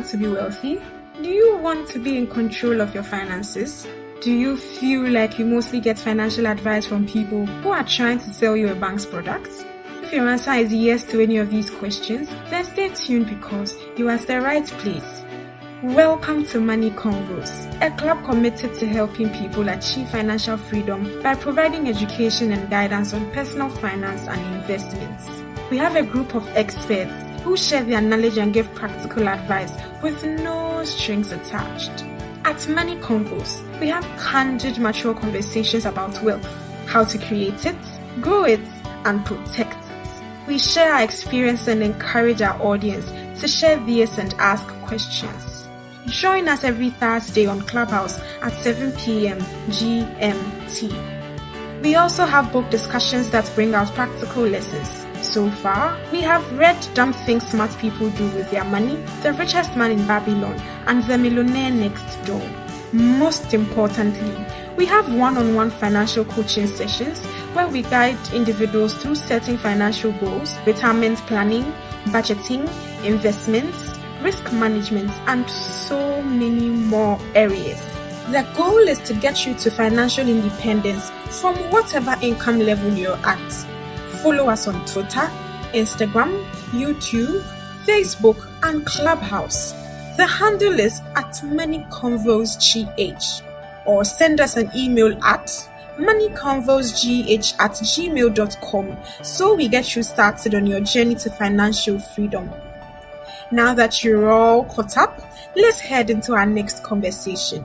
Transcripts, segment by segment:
want to be wealthy? Do you want to be in control of your finances? Do you feel like you mostly get financial advice from people who are trying to sell you a bank's products? If your answer is yes to any of these questions, then stay tuned because you are at the right place. Welcome to Money Convos, a club committed to helping people achieve financial freedom by providing education and guidance on personal finance and investments. We have a group of experts who share their knowledge and give practical advice with no strings attached. At Money Convos, we have candid, mature conversations about wealth, how to create it, grow it, and protect it. We share our experience and encourage our audience to share theirs and ask questions. Join us every Thursday on Clubhouse at 7 p.m. GMT. We also have book discussions that bring out practical lessons. So far, we have read Dumb Things Smart People Do With Their Money, The Richest Man in Babylon, and The Millionaire Next Door. Most importantly, we have one-on-one financial coaching sessions where we guide individuals through setting financial goals, retirement planning, budgeting, investments, risk management, and so many more areas. The goal is to get you to financial independence from whatever income level you're at. Follow us on Twitter, Instagram, YouTube, Facebook, and Clubhouse. The handle is at Money Convos GH, or send us an email at moneyconvosgh@gmail.com so we get you started on your journey to financial freedom. Now that you're all caught up, let's head into our next conversation.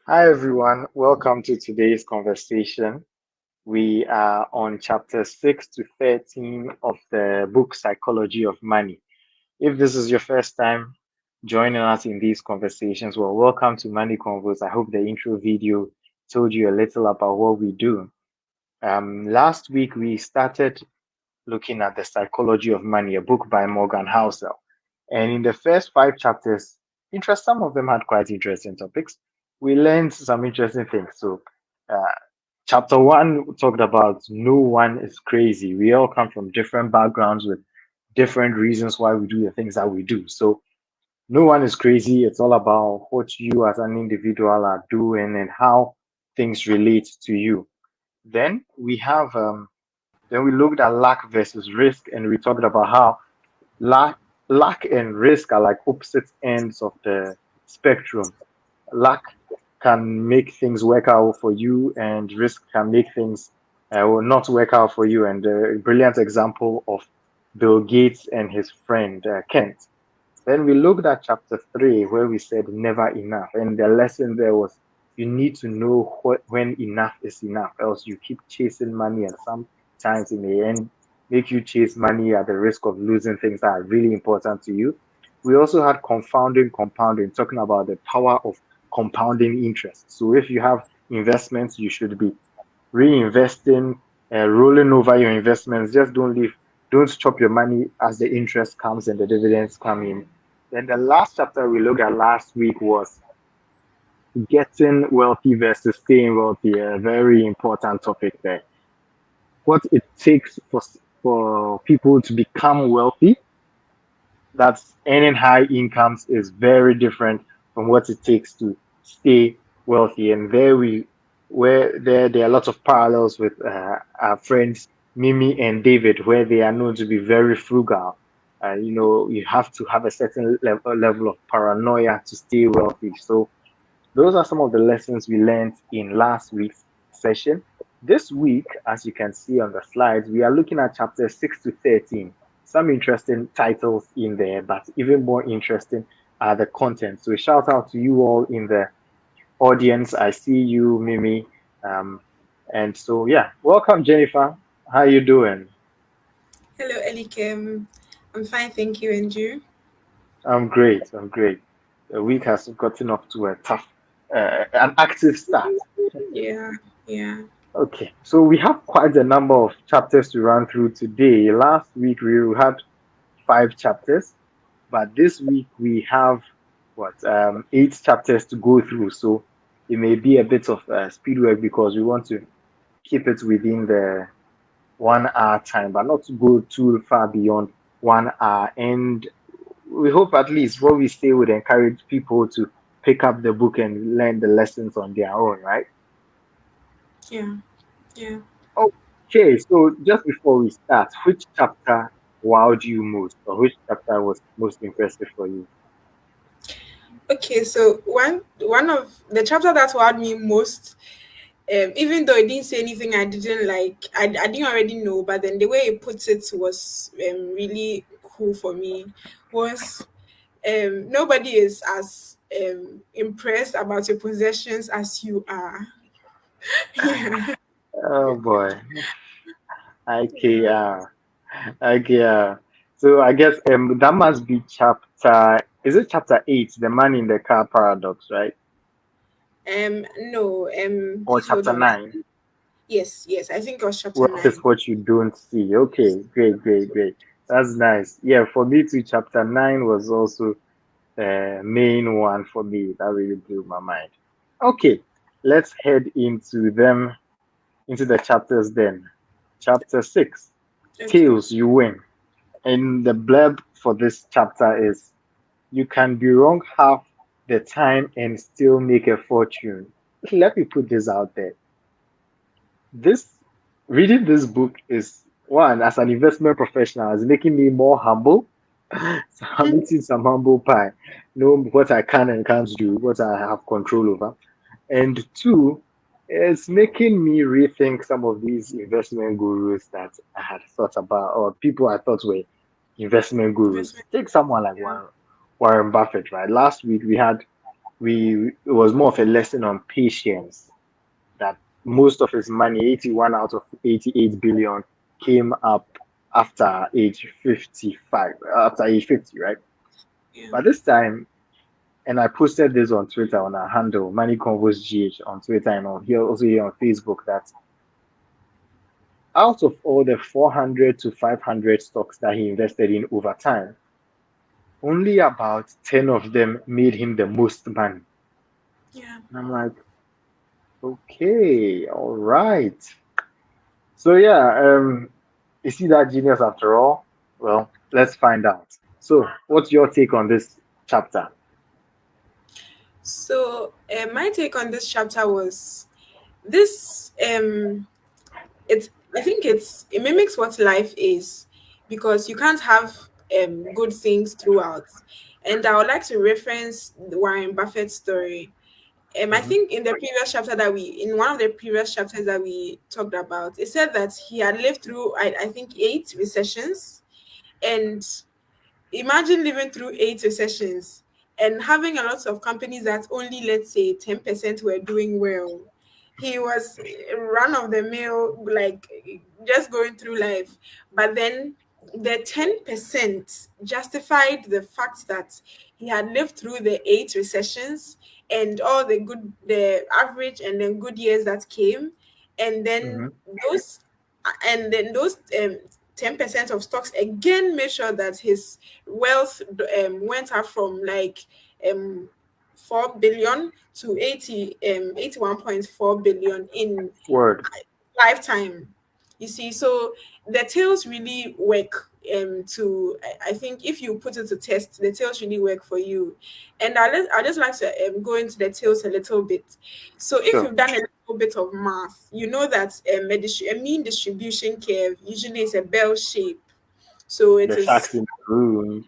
Hi everyone, welcome to today's conversation. We are on chapter 6 to 13 of the book Psychology of Money. If this is your first time joining us in these conversations, well, welcome to Money Convos. I hope the intro video told you a little about what we do. Last week we started looking at the Psychology of Money, a book by Morgan Housel. And in the first 5 chapters, some of them had quite interesting topics. We learned some interesting things. So chapter 1 talked about no one is crazy. We all come from different backgrounds with different reasons why we do the things that we do. So no one is crazy. It's all about what you as an individual are doing and how things relate to you. Then we have then we looked at luck versus risk, and we talked about how luck and risk are like opposite ends of the spectrum. Luck can make things work out for you, and risk can make things will not work out for you. And a brilliant example of Bill Gates and his friend Kent. Then we looked at chapter 3 where we said never enough, and the lesson there was you need to know when enough is enough, else you keep chasing money, and sometimes in the end make you chase money at the risk of losing things that are really important to you. We also had compounding, talking about the power of compounding interest. So if you have investments, you should be reinvesting, rolling over your investments. Just don't chop your money as the interest comes and the dividends come in. Then the last chapter we looked at last week was getting wealthy versus staying wealthy, a very important topic there. What it takes for people to become wealthy, that's earning high incomes, is very different from what it takes to stay wealthy. And there are lots of parallels with our friends Mimi and David, where they are known to be very frugal. You have to have a certain level of paranoia to stay wealthy. So those are some of the lessons we learned in last week's session. This week, as you can see on the slides, we are looking at chapters 6 to 13. Some interesting titles in there, but even more interesting are the content. So a shout out to you all in the audience. I see you, Mimi. And so, yeah, welcome, Jennifer. How are you doing? Hello, Elikem. I'm fine, thank you. And you? I'm great. The week has gotten off to a tough, an active start. Yeah. Okay, so we have quite a number of chapters to run through today. Last week we had 5 chapters, but this week we have 8 chapters to go through. So it may be a bit of speed work because we want to keep it within the 1 hour time, but not to go too far beyond 1 hour. And we hope at least what we say would encourage people to pick up the book and learn the lessons on their own, right? Yeah. Yeah. Okay, so just before we start, which chapter wowed you most, or which chapter was most impressive for you? Okay, so one of the chapter that wowed me most, even though it didn't say anything I didn't like, I didn't already know, but then the way it puts it was really cool for me. Was nobody is as impressed about your possessions as you are. Yeah. Oh boy, Yeah. IKEA, IKEA. So I guess that must be chapter. Is it chapter 8, the man in the car paradox, right? No, Or please hold chapter on. 9? Yes, yes, I think it was chapter Wealth is 9. what you don't see. Okay, great, great, great. That's nice. Yeah, for me too, chapter 9 was also the main one for me. That really blew my mind. Okay, let's head into the chapters then. Chapter 6, Okay. Tails, you win. And the blurb for this chapter is you can be wrong half the time and still make a fortune. Let me put this out there. This reading this book is one, as an investment professional, is making me more humble. So I'm eating some humble pie, know what I can and can't do, what I have control over. And two, it's making me rethink some of these investment gurus that I had thought about, or people I thought were investment gurus. Investment. Take someone like Yeah. Warren Buffett, right? Last week we it was more of a lesson on patience, that most of his money, 81 out of 88 billion, came up after age 55, after age 50, right? Yeah. But this time, and I posted this on Twitter on our handle, Money Convos GH on Twitter and on here also here on Facebook, that out of all the 400 to 500 stocks that he invested in over time, only about 10 of them made him the most money. Yeah. And I'm like, okay, all right. So yeah, is he that genius after all? Well, let's find out. So, what's your take on this chapter? So my take on this chapter was this it's I think it mimics what life is, because you can't have good things throughout. And I would like to reference the Warren Buffett story. I Hmm. think in the previous chapter that we in one of the previous chapters that we talked about, it said that he had lived through I think 8 recessions. And imagine living through 8 recessions and having a lot of companies that only, let's say, 10% were doing well. He was run of the mill, like just going through life. But then the 10% justified the fact that he had lived through the 8 recessions and all the average and then good years that came. And then Hmm. those those 10% of stocks again made sure that his wealth went up from like um 4 billion to 81.4 billion in Word. lifetime. You see, so the tails really work. I think if you put it to test, the tails really work for you. And I just like to go into the tails a little bit. So if Sure. you've done a little bit of math, you know that a mean distribution curve usually is a bell shape. So The sharks in the room.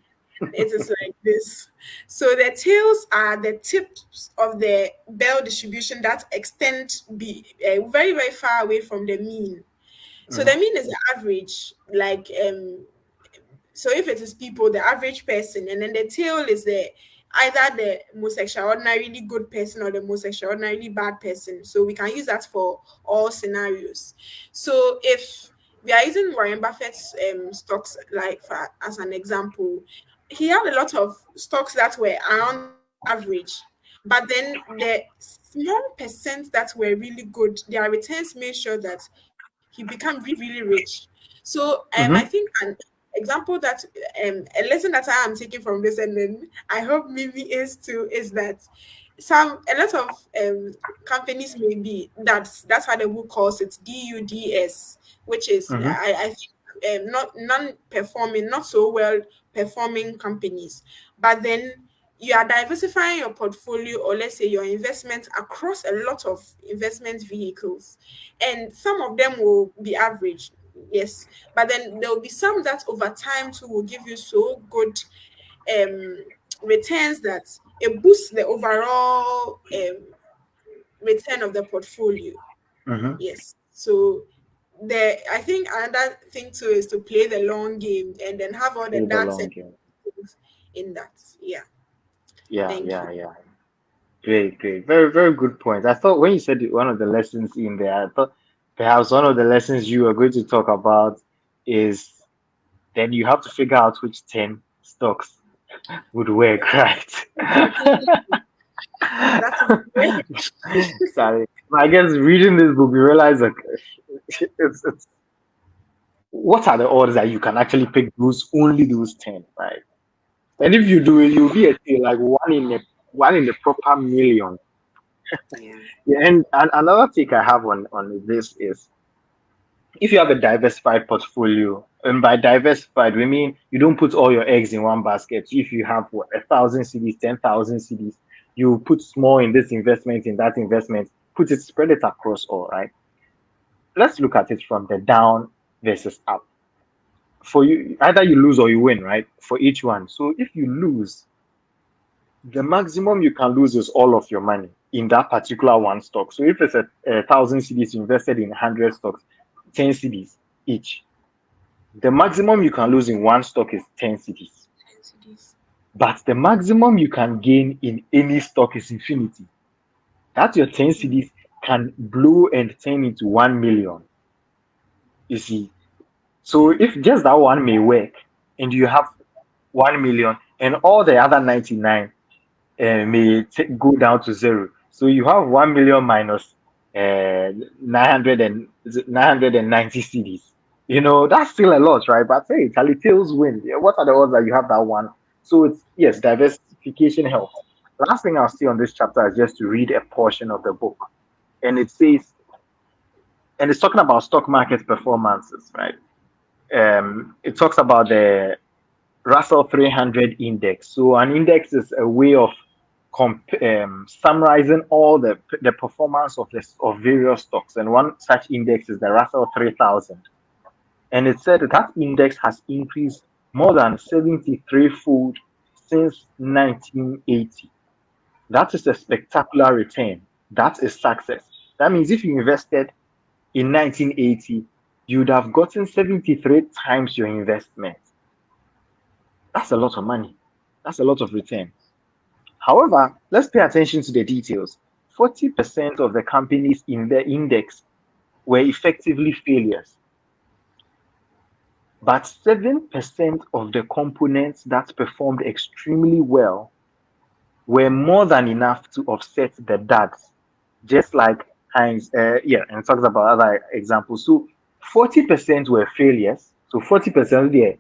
it is like this. So the tails are the tips of the bell distribution that extend very very far away from the mean. So the Hmm. mean is the average, like so if it is people, the average person, and then the tail is the either the most extraordinarily good person or the most extraordinarily bad person. So we can use that for all scenarios. So if we are using Warren Buffett's stocks like for, as an example, he had a lot of stocks that were around the average, but then the small percent that were really good, their returns made sure that he became really, really rich. So I Hmm. think example that a lesson that I am taking from this, and then I hope Mimi is too, is that a lot of companies may be, that's how the book calls it, DUDS, which is Mm-hmm. I think not non-performing, not so well performing companies, but then you are diversifying your portfolio, or let's say your investment, across a lot of investment vehicles, and some of them will be average, yes, but then there will be some that over time too will give you so good um returns that it boosts the overall return of the portfolio. Mm-hmm. Yes. So I think another thing too is to play the long game and then have all the Play the nuts long and game. things in that. Yeah. Yeah, Thank you. yeah, yeah. Great, great. Very, very good point. I thought when you said one of the lessons in there, I thought perhaps one of the lessons you are going to talk about is then you have to figure out which 10 stocks would work, right? That is great. Sorry. But I guess reading this book, you realize that it's what are the odds that you can actually pick only those 10, right? And if you do it, you'll be like one in the proper million. Yeah. Yeah, and another take I have on this is if you have a diversified portfolio, and by diversified we mean you don't put all your eggs in one basket. If you have what, 1,000 CDs, 10,000 CDs, you put small in this investment, in that investment, spread it across all, right? Let's look at it from the down versus up. For you, either you lose or you win, right? For each one. So if you lose, the maximum you can lose is all of your money in that particular one stock. So if it's a 1,000 CDs invested in 100 stocks, 10 CDs each, the maximum you can lose in one stock is 10 CDs. NCDs. But the maximum you can gain in any stock is infinity. That your 10 CDs can blow and turn into 1 million. You see. So Yeah. if just that one may work and you have 1 million and all the other 99 go down to zero. So you have 1 million minus 900 and is it 990 CDs. That's still a lot, right? But hey, Charlie Tails win. Yeah, what are the odds that you have that one? So it's yes, diversification helps. Last thing I'll say on this chapter is just to read a portion of the book. And it says, and it's talking about stock market performances, right? It talks about the Russell 300 index. So an index is a way of summarizing all the performance of various stocks, and one such index is the Russell 3000. And it said that that index has increased more than 73-fold since 1980. That is a spectacular return. That is success. That means if you invested in 1980, you'd have gotten 73 times your investment. That's a lot of money. That's a lot of return. However, let's pay attention to the details. 40% of the companies in the index were effectively failures, but 7% of the components that performed extremely well were more than enough to offset the duds, just like Heinz. Yeah, and talks about other examples. So 40% were failures. So 40% there,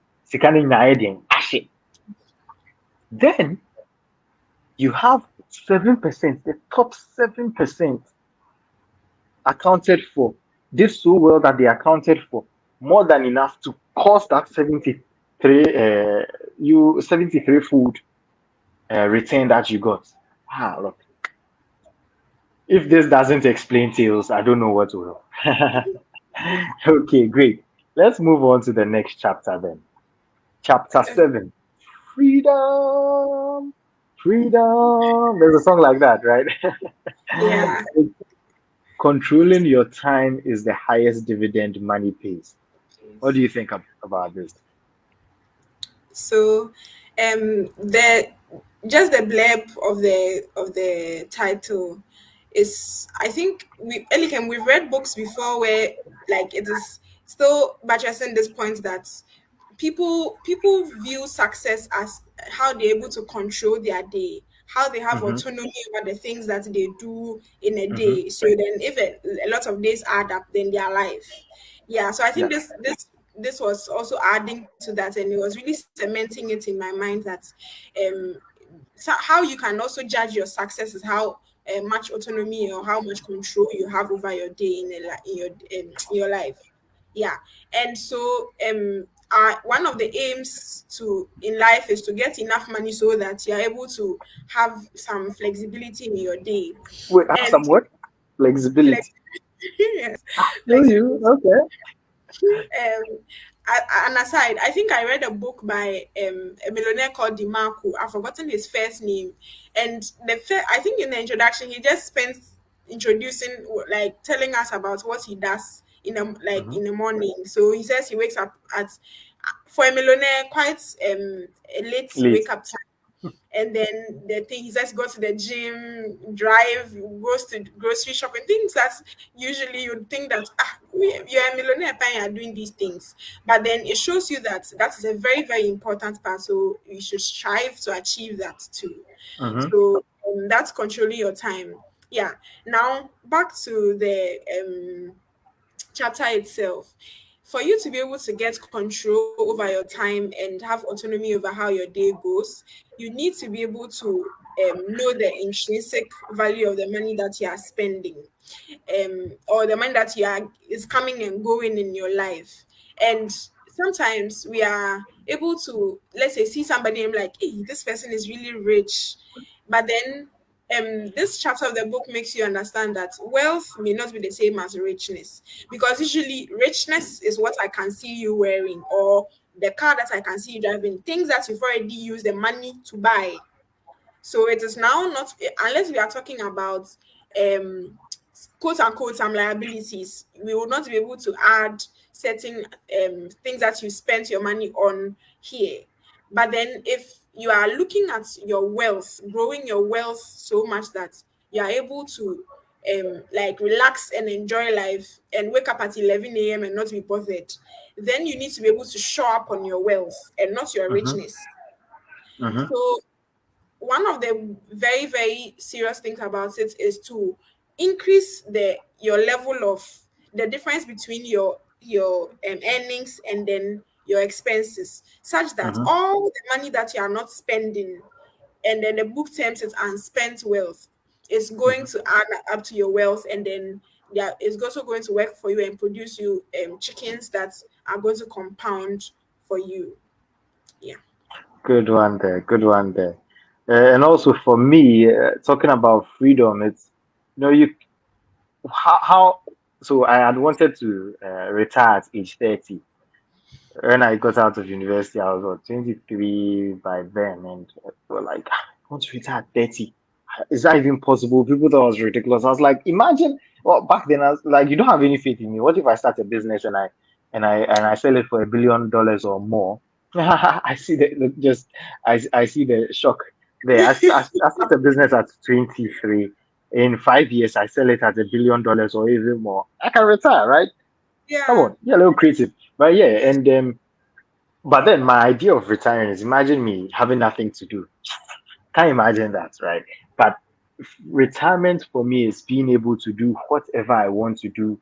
then you have 7%, the top 7% accounted for, did so well that they accounted for more than enough to cause that 73 food return that you got. Look, if this doesn't explain tails, I don't know what will. Okay, great. Let's move on to the next chapter then. Chapter 7. Freedom. Freedom. There's a song like that, right? Yeah. Controlling your time is the highest dividend money pays. What Yes. do you think about this? So, the just the blurb of the title is, I think we've read books before where like it is still buttressing this point that people view success as how they're able to control their day, how they have Mm-hmm, autonomy over the things that they do in a mm-hmm, day. So then if a lot of days add up, then they are life. Yeah. So I yeah. think this this was also adding to that, and it was really cementing it in my mind that um how you can also judge your success is how much autonomy or how much control you have over your day in your life. Yeah. And so one of the aims to in life is to get enough money so that you're able to have some flexibility in your day. Wait, have And some what? Flexibility. flex yes, Feel you? flexibility. Okay. An aside, I think I read a book by a millionaire called Dimarco. I've forgotten his first name, and I think in the introduction he just spent introducing, like telling us about what he does Mm-hmm. in the morning. So he says he wakes up at, for a millionaire, quite a late Late. wake up time, and then the thing he says go to the gym, drive, goes to grocery shopping, things that usually you'd think that you're a millionaire and you're doing these things, but then it shows you that that is a very very important part, so you should strive to achieve that too. Mm-hmm. So that's controlling your time. Yeah. Now back to the chapter itself. For you to be able to get control over your time and have autonomy over how your day goes, you need to be able to know the intrinsic value of the money that you are spending, or the money that you are is coming and going in your life. And sometimes we are able to, let's say, see somebody and be like, hey, this person is really rich. But then this chapter of the book makes you understand that wealth may not be the same as richness, because usually richness is what I can see you wearing, or the car that I can see you driving, things that you've already used the money to buy. So it is now not, unless we are talking about um quote unquote some liabilities, we will not be able to add certain things that you spent your money on here. But then if you are looking at your wealth, growing your wealth so much that you are able to like relax and enjoy life and wake up at 11 a.m. and not be bothered, then you need to be able to show up on your wealth and not your Mm-hmm. richness. Mm-hmm. So one of the very very serious things about it is to increase the your level of the difference between your earnings and then your expenses, such that Mm-hmm. all the money that you are not spending, and then the book terms it unspent wealth, is going Mm-hmm. to add up to your wealth, and then yeah, it's also going to work for you and produce you chickens that are going to compound for you. Yeah. Good one there. Good one there. And also for me, talking about freedom, it's you how so I had wanted to retire at age 30. When I got out of university, I was what, 23 by then, and they were like, "Ah, I want to retire at 30. Is that even possible?" People thought it was ridiculous. I was like, imagine, well, back then I was like, you don't have any faith in me. What if I start a business and I sell it for $1 billion or more? I see I see the shock there. I start a business at 23. In 5 years, I sell it at $1 billion or even more. I can retire, right? Come Yeah. on, yeah, a little creative. But yeah, and but then my idea of retiring is, imagine me having nothing to do. Can't imagine that, right? But retirement for me is being able to do whatever I want to do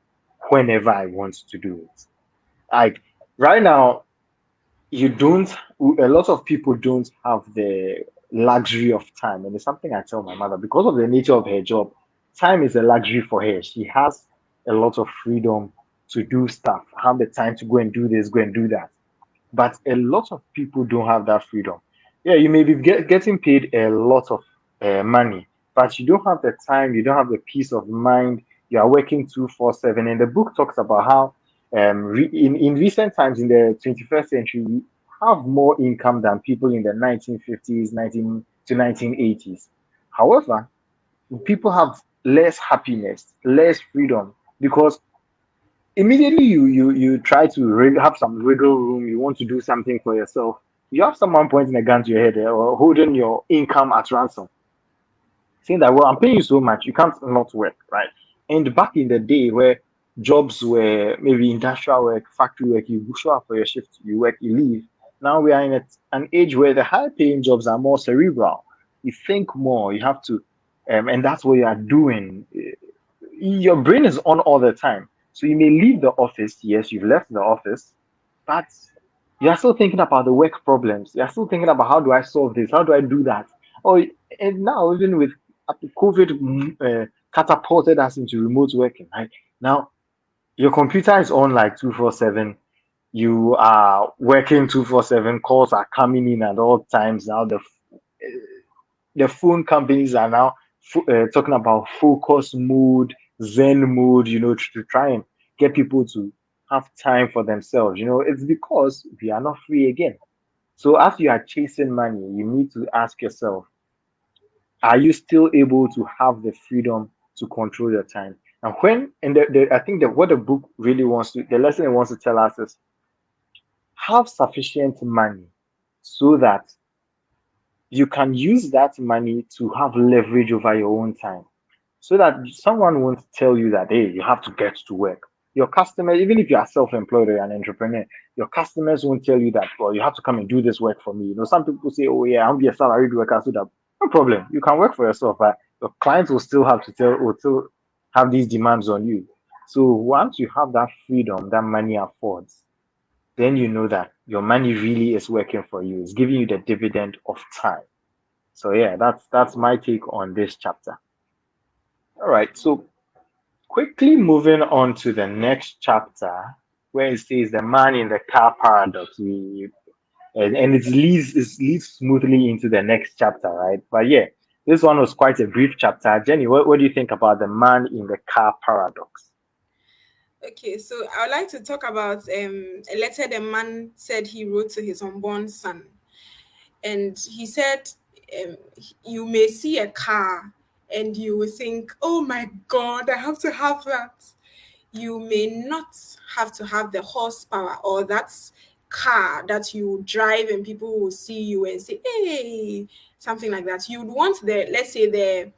whenever I want to do it. Like right now, you don't, a lot of people don't have the luxury of time. And it's something I tell my mother, because of the nature of her job, time is a luxury for her. She has a lot of freedom to do stuff, have the time to go and do this, go and do that. But a lot of people don't have that freedom. Yeah, you may be getting paid a lot of money, but you don't have the time, you don't have the peace of mind. You are working 247. And the book talks about how in recent times, in the 21st century, we have more income than people in the 1950s, 19 to 1980s. However, people have less happiness, less freedom, because immediately you try to have some wiggle room, you want to do something for yourself, you have someone pointing a gun to your head or holding your income at ransom, saying that, well, I'm paying you so much, you can't not work, right? And back in the day where jobs were maybe industrial work, factory work, you show up for your shift, you work, you leave. Now we are in an age where the high paying jobs are more cerebral. You think more, you have to, and that's what you are doing. Your brain is on all the time. So you may leave the office. Yes, you've left the office, but you are still thinking about the work problems. You are still thinking about how do I solve this? How do I do that? Oh, and now even with COVID catapulted us into remote working, right? Now your computer is on like 247. You are working 247. Calls are coming in at all times. Now the phone companies are now talking about focus mode, Zen mode, to try and get people to have time for themselves. It's because we are not free again. So as you are chasing money, you need to ask yourself, are you still able to have the freedom to control your time? And I think that what the book really the lesson it wants to tell us is have sufficient money so that you can use that money to have leverage over your own time, so that someone won't tell you that, hey, you have to get to work. Your customers, even if you are self-employed or an entrepreneur, your customers won't tell you that, well, you have to come and do this work for me. Some people say, oh yeah, I'll be a salaried worker, so that no problem. You can work for yourself, but your clients will still will still have these demands on you. So once you have that freedom that money affords, then you know that your money really is working for you. It's giving you the dividend of time. So yeah, that's my take on this chapter. All right. So quickly moving on to the next chapter, where it says the man in the car paradox. And it leads smoothly into the next chapter, right? But yeah, this one was quite a brief chapter. Jenny, what do you think about the man in the car paradox? Okay, so I would like to talk about a letter the man said he wrote to his unborn son. And he said, you may see a car and you will think, oh my God, I have to have that. You may not have to have the horsepower or that car that you drive and people will see you and say, hey, something like that. You'd want let's say, the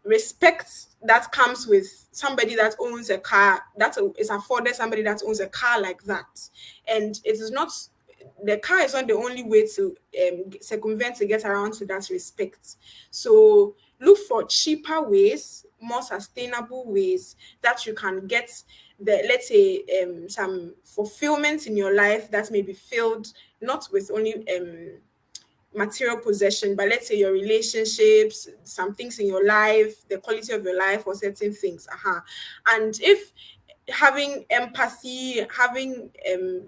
respect that comes with somebody that owns a car, that is afforded somebody that owns a car like that. And it is not, the car is not the only way to circumvent to get around to that respect. So look for cheaper ways, more sustainable ways that you can get the, let's say, some fulfillment in your life that may be filled not with only material possession, but let's say your relationships, some things in your life, the quality of your life, or certain things. And if having empathy,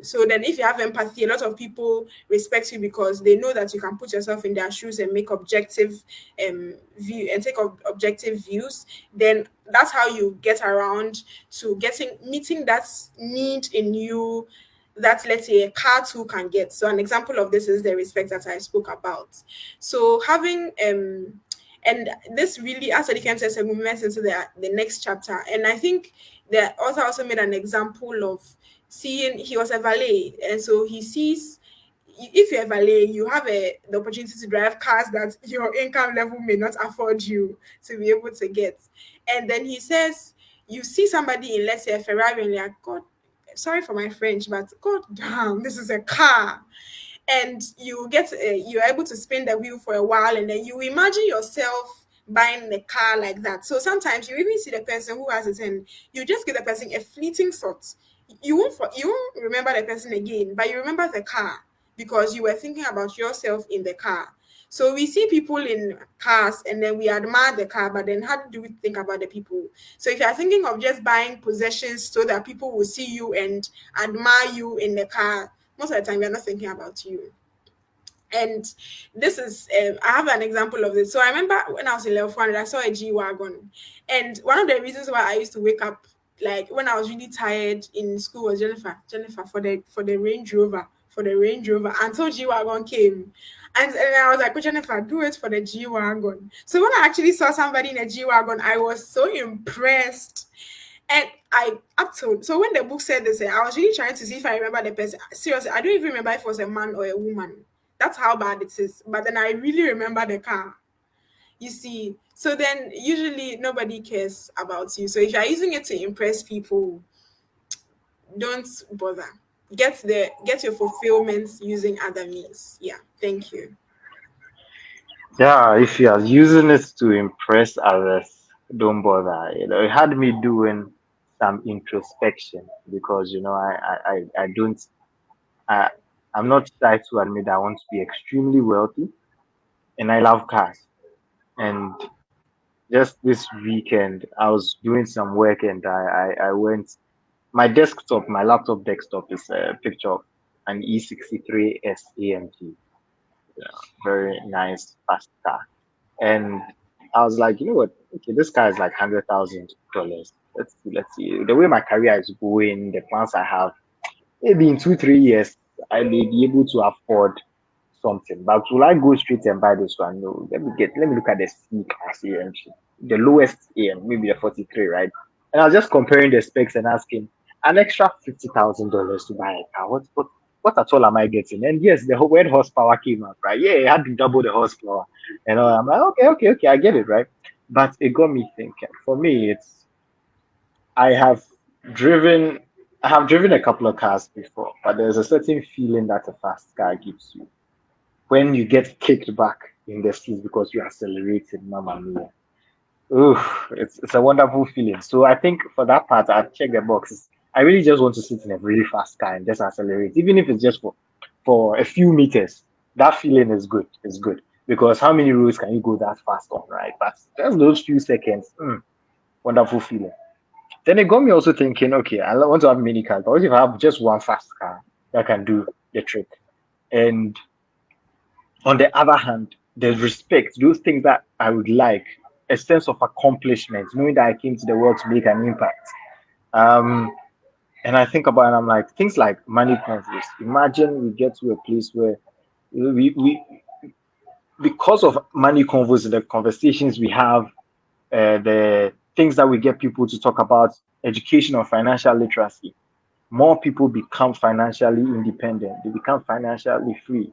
so then if you have empathy, a lot of people respect you because they know that you can put yourself in their shoes and make objective view and take objective views. Then that's how you get around to meeting that need in you that, let's say, a car too can get. So an example of this is the respect that I spoke about. So having and this really, as Elikem says, we went into the next chapter. And I think the author also made an example of seeing, he was a valet, and so he sees, if you're a valet, you have the opportunity to drive cars that your income level may not afford you to be able to get. And then he says, you see somebody in, let's say, a Ferrari, and you're like, God, sorry for my French, but God damn, this is a car. And you're able to spin the wheel for a while, and then you imagine yourself buying the car like that. So sometimes you even see the person who has it, and you just give the person a fleeting thought. You won't remember the person again, but you remember the car because you were thinking about yourself in the car. So we see people in cars and then we admire the car, but then how do we think about the people? So if you're thinking of just buying possessions so that people will see you and admire you in the car, most of the time you're not thinking about you. And this is, I have an example of this. So I remember when I was in level 400, I saw a G Wagon. And one of the reasons why I used to wake up, like when I was really tired in school, was Jennifer, for the Range Rover, until G Wagon came. And I was like, oh, Jennifer, do it for the G Wagon. So when I actually saw somebody in a G Wagon, I was so impressed. And I up to so when the book said this, I was really trying to see if I remember the person. Seriously, I don't even remember if it was a man or a woman. That's how bad it is. But then I really remember the car. You see, so then usually nobody cares about you. So if you're using it to impress people, don't bother. Get your fulfillment using other means. Yeah. Thank you. Yeah, if you are using it to impress others, don't bother. It had me doing some introspection because I don't I, I'm not shy to admit that I want to be extremely wealthy, and I love cars. And just this weekend, I was doing some work, and I went. My desktop, my laptop desktop is a picture of an E63S AMG. Very nice, fast car. And I was like, you know what? Okay, this car is like $100,000. Let's see. The way my career is going, the plans I have, maybe in 2, 3 years, I may be able to afford something. But will I go straight and buy this one? No. Let me look at the C class AMG, the lowest AM, maybe the 43, right? And I was just comparing the specs and asking an extra $50,000 to buy a car. What at all am I getting? And yes, the word horsepower came up, right? Yeah, it had to double the horsepower. And I'm like, okay, I get it, right? But it got me thinking. For me, it's I have driven I have driven a couple of cars before, but there's a certain feeling that a fast car gives you when you get kicked back in the seat because you accelerated, mama mia. Ooh, it's a wonderful feeling. So I think for that part, I've checked the boxes. I really just want to sit in a really fast car and just accelerate, even if it's just for a few meters. That feeling is good. It's good because how many roads can you go that fast on, right? But just those few seconds, wonderful feeling. Then it got me also thinking, okay, I want to have many cars, but what if I have just one fast car that can do the trick? And on the other hand, there's respect, those things that I would like, a sense of accomplishment, knowing that I came to the world to make an impact. Um, and I think about it, and I'm like, things like money conflicts. Imagine we get to a place where we because of money convos, the conversations we have, the things that we get people to talk about, education or financial literacy, more people become financially independent. They become financially free.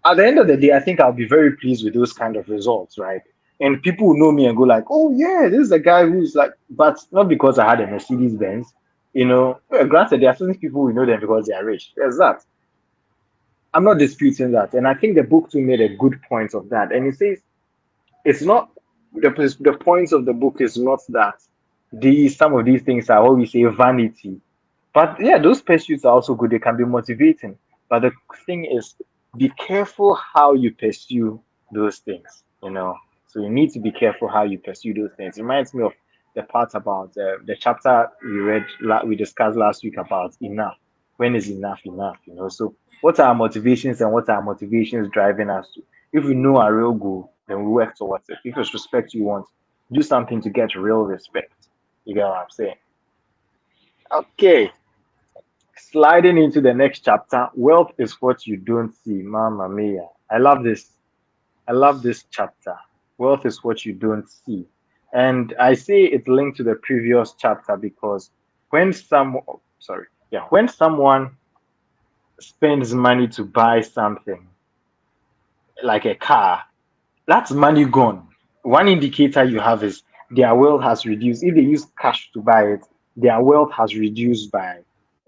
At the end of the day, I think I'll be very pleased with those kind of results, right? And people will know me and go like, "Oh yeah, this is a guy who's like," but not because I had a Mercedes Benz, you know. Well, granted, there are certain people who know them because they are rich. There's that. I'm not disputing that, and I think the book too made a good point of that. And it says it's not the points of the book is not that these some of these things are what we say vanity. But yeah, those pursuits are also good. They can be motivating. But the thing is, be careful how you pursue those things. So you need to be careful how you pursue those things. It reminds me of the part about the chapter we discussed last week about enough. When is enough enough? So what are our motivations and what are our motivations driving us to? If we know our real goal, then we work towards it. If it's respect you want, do something to get real respect. You get what I'm saying? Okay. Sliding into the next chapter, wealth is what you don't see. Mamma mia. I love this. I love this chapter. Wealth is what you don't see. And I say it's linked to the previous chapter because when some sorry, yeah, when someone spends money to buy something like a car, that's money gone. One indicator you have is their wealth has reduced. If they use cash to buy it, their wealth has reduced by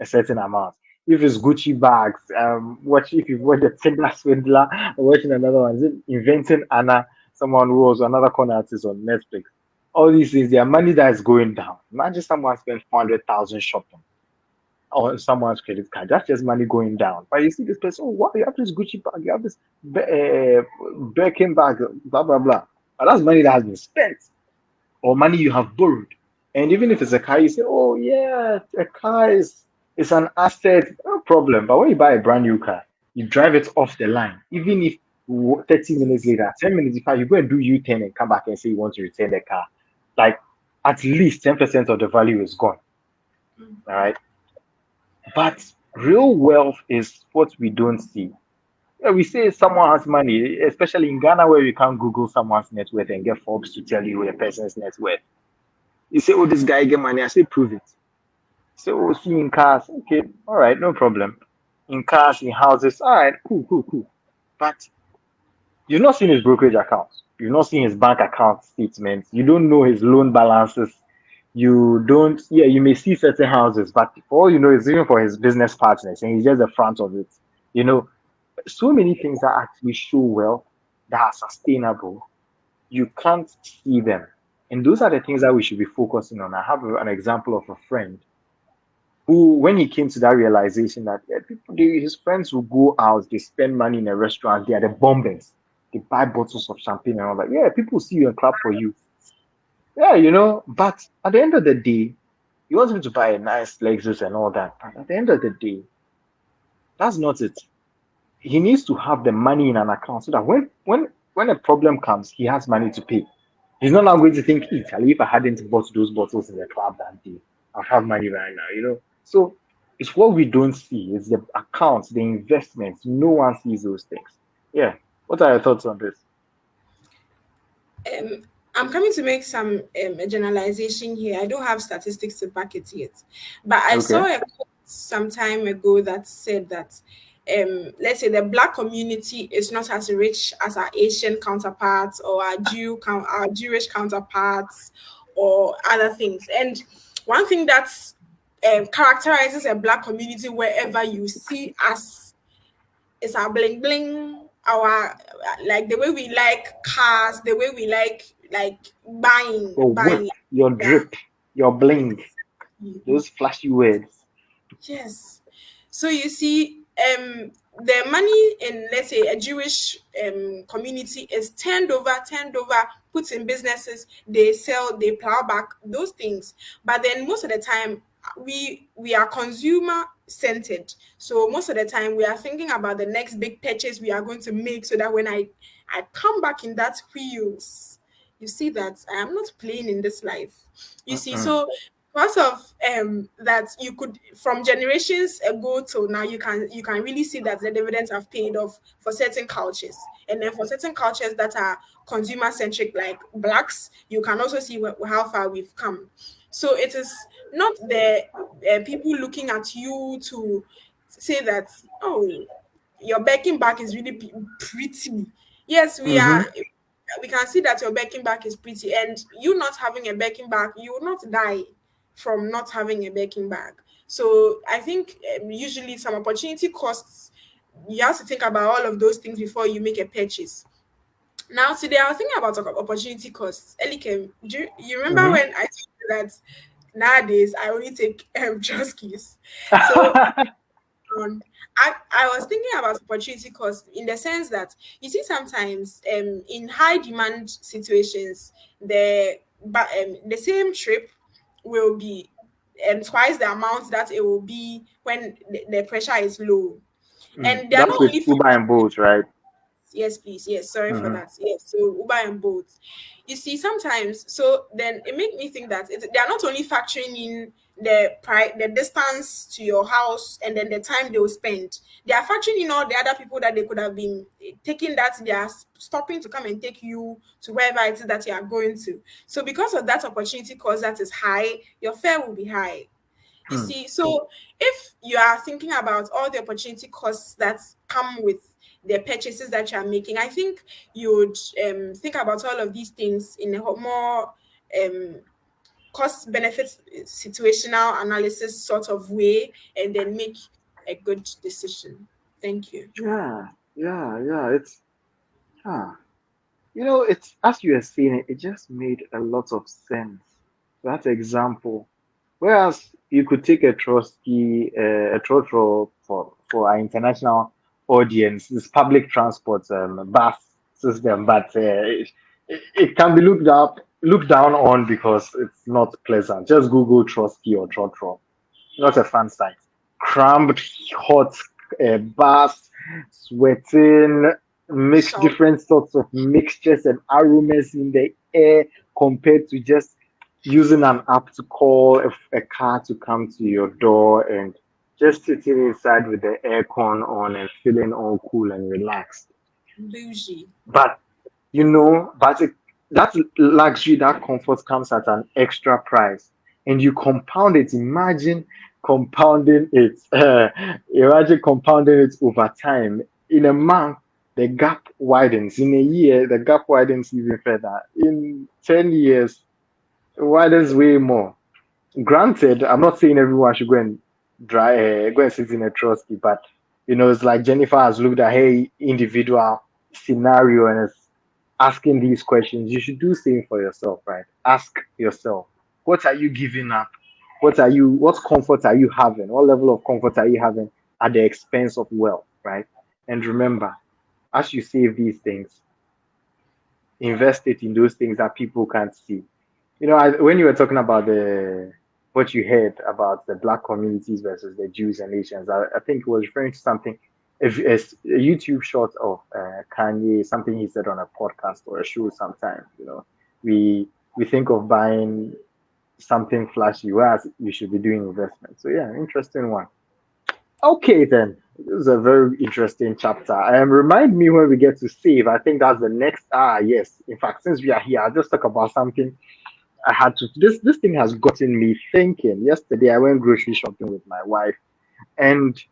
a certain amount. If it's Gucci bags, if you watch the Tinder Swindler, or watching another one, is it Inventing Anna, someone who was another con artist on Netflix. All these things, their money that is going down. Imagine someone spent 400,000 shopping on someone's credit card. That's just money going down. But you see this person, oh wow, you have this Gucci bag, you have this Birkin bag, blah blah blah. But that's money that has been spent or money you have borrowed. And even if it's a car, you say, oh yeah, a car is an asset, no problem. But when you buy a brand new car, you drive it off the line. Even if 30 minutes later, 10 minutes later, you go and do U-turn and come back and say you want to return the car, like at least 10% of the value is gone. All right. But real wealth is what we don't see. Yeah, we say someone has money, especially in Ghana where you can't Google someone's net worth and get Forbes to tell you a person's net worth. You say, oh, this guy get money. I say, prove it. So, oh, see in cars. Okay, all right, no problem. In cars, in houses, all right, cool. But you've not seen his brokerage account. You've not seen his bank account statements. You don't know his loan balances. You don't, yeah, you may see certain houses, but for all you know, it's even for his business partners and he's just the front of it. You know, so many things that actually show wealth that are sustainable, you can't see them. And those are the things that we should be focusing on. I have an example of a friend. who, when he came to that realization that people, his friends will go out, they spend money in a restaurant, they are the bombers, they buy bottles of champagne and all that. Yeah, people see you and clap for you. Yeah, but at the end of the day, you want him to buy a nice Lexus and all that. But at the end of the day, that's not it. He needs to have the money in an account so that when a problem comes, he has money to pay. He's not now going to think, Italy, if I hadn't bought those bottles in the club that day, I'll have money right now. So it's what we don't see. It's the accounts, the investments. No one sees those things. Yeah. What are your thoughts on this? um, I'm coming to make some a generalization here. I don't have statistics to back it yet, but I Okay. saw a quote some time ago that said that let's say the black community is not as rich as our Asian counterparts or our Jewish counterparts or other things. And one thing that characterizes a black community wherever you see us is our bling bling, our like the way we like cars, the way we like buying, Your whip, buying. your Yeah, drip, your bling, exactly. those flashy words. Yes. So you see, the money in, let's say, a Jewish community is turned over, put in businesses, they sell, they plow back those things. But then most of the time, we are consumer centered. So most of the time, we are thinking about the next big purchase we are going to make, so that when I come back in that wheels, you see that I am not playing in this life. You see, Mm-mm. so because of that, you could, from generations ago till now, you can really see that the dividends have paid off for certain cultures, and then for certain cultures that are consumer centric like blacks, you can also see how far we've come. So it is not the people looking at you to say that, oh, your backing back is really pretty. Yes, Mm-hmm. we can see that your backing back is pretty, and you not having a backing back, you will not die from not having a backing back. So I think usually some opportunity costs, you have to think about all of those things before you make a purchase. Now today I was thinking about opportunity costs. Elikem, do you remember Mm-hmm. when I told you that nowadays I only take just keys? So I was thinking about opportunity cost in the sense that you see sometimes in high demand situations, the same trip will be twice the amount that it will be when the pressure is low. And they are That's not with only Uber and Bolt, right? Yes, please. Yes, sorry for Mm-hmm. that. Yes, so Uber and Bolt. You see, sometimes, so then it make me think that they are not only factoring in the distance to your house and then the time they will spend. They are factoring in all the other people that they could have been taking, that they are stopping to come and take you to wherever it is that you are going to. So because of that opportunity cost that is high, your fare will be high. You Hmm. see, so if you are thinking about all the opportunity costs that come with the purchases that you are making, I think you would think about all of these things in a more um, cost benefit situational analysis sort of way, and then make a good decision. Thank you. Yeah, yeah. Ah, it's as you were saying it, it just made a lot of sense. That example. Whereas you could take a Trotsky, a Trotro for our international audience, this public transport bus system, but it can be looked down on because it's not pleasant. Just Google Trotsky or Trotro. Not a fun sight. Cramped, hot bath, sweating, mixed So different sorts of mixtures and aromas in the air compared to just using an app to call a car to come to your door and just sitting inside with the aircon on and feeling all cool and relaxed. bougie. But that luxury, that comfort comes at an extra price, and you compound it. Compounding it. Imagine compounding it over time. In a month, the gap widens. In a year, the gap widens even further. In 10 years, it widens way more. Granted, I'm not saying everyone should go and sit in a trustee, but it's like Jennifer has looked at her individual scenario and is asking these questions. You should do same for yourself, right? Ask yourself, what are you giving up? what comfort are you having? What level of comfort are you having at the expense of wealth, right? And remember, as you save these things, invest it in those things that people can't see. When you were talking about the what you heard about the black communities versus the Jews and Asians, I think it was referring to something, if a YouTube short of Kanye, something he said on a podcast or a show. Sometimes, we think of buying something flashy, whereas you should be doing investment. So yeah, interesting one. Okay, then. This is a very interesting chapter. Remind me when we get to save. I think that's the next. Yes. In fact, since we are here, I'll just talk about something I had to. This thing has gotten me thinking. Yesterday, I went grocery shopping with my wife, and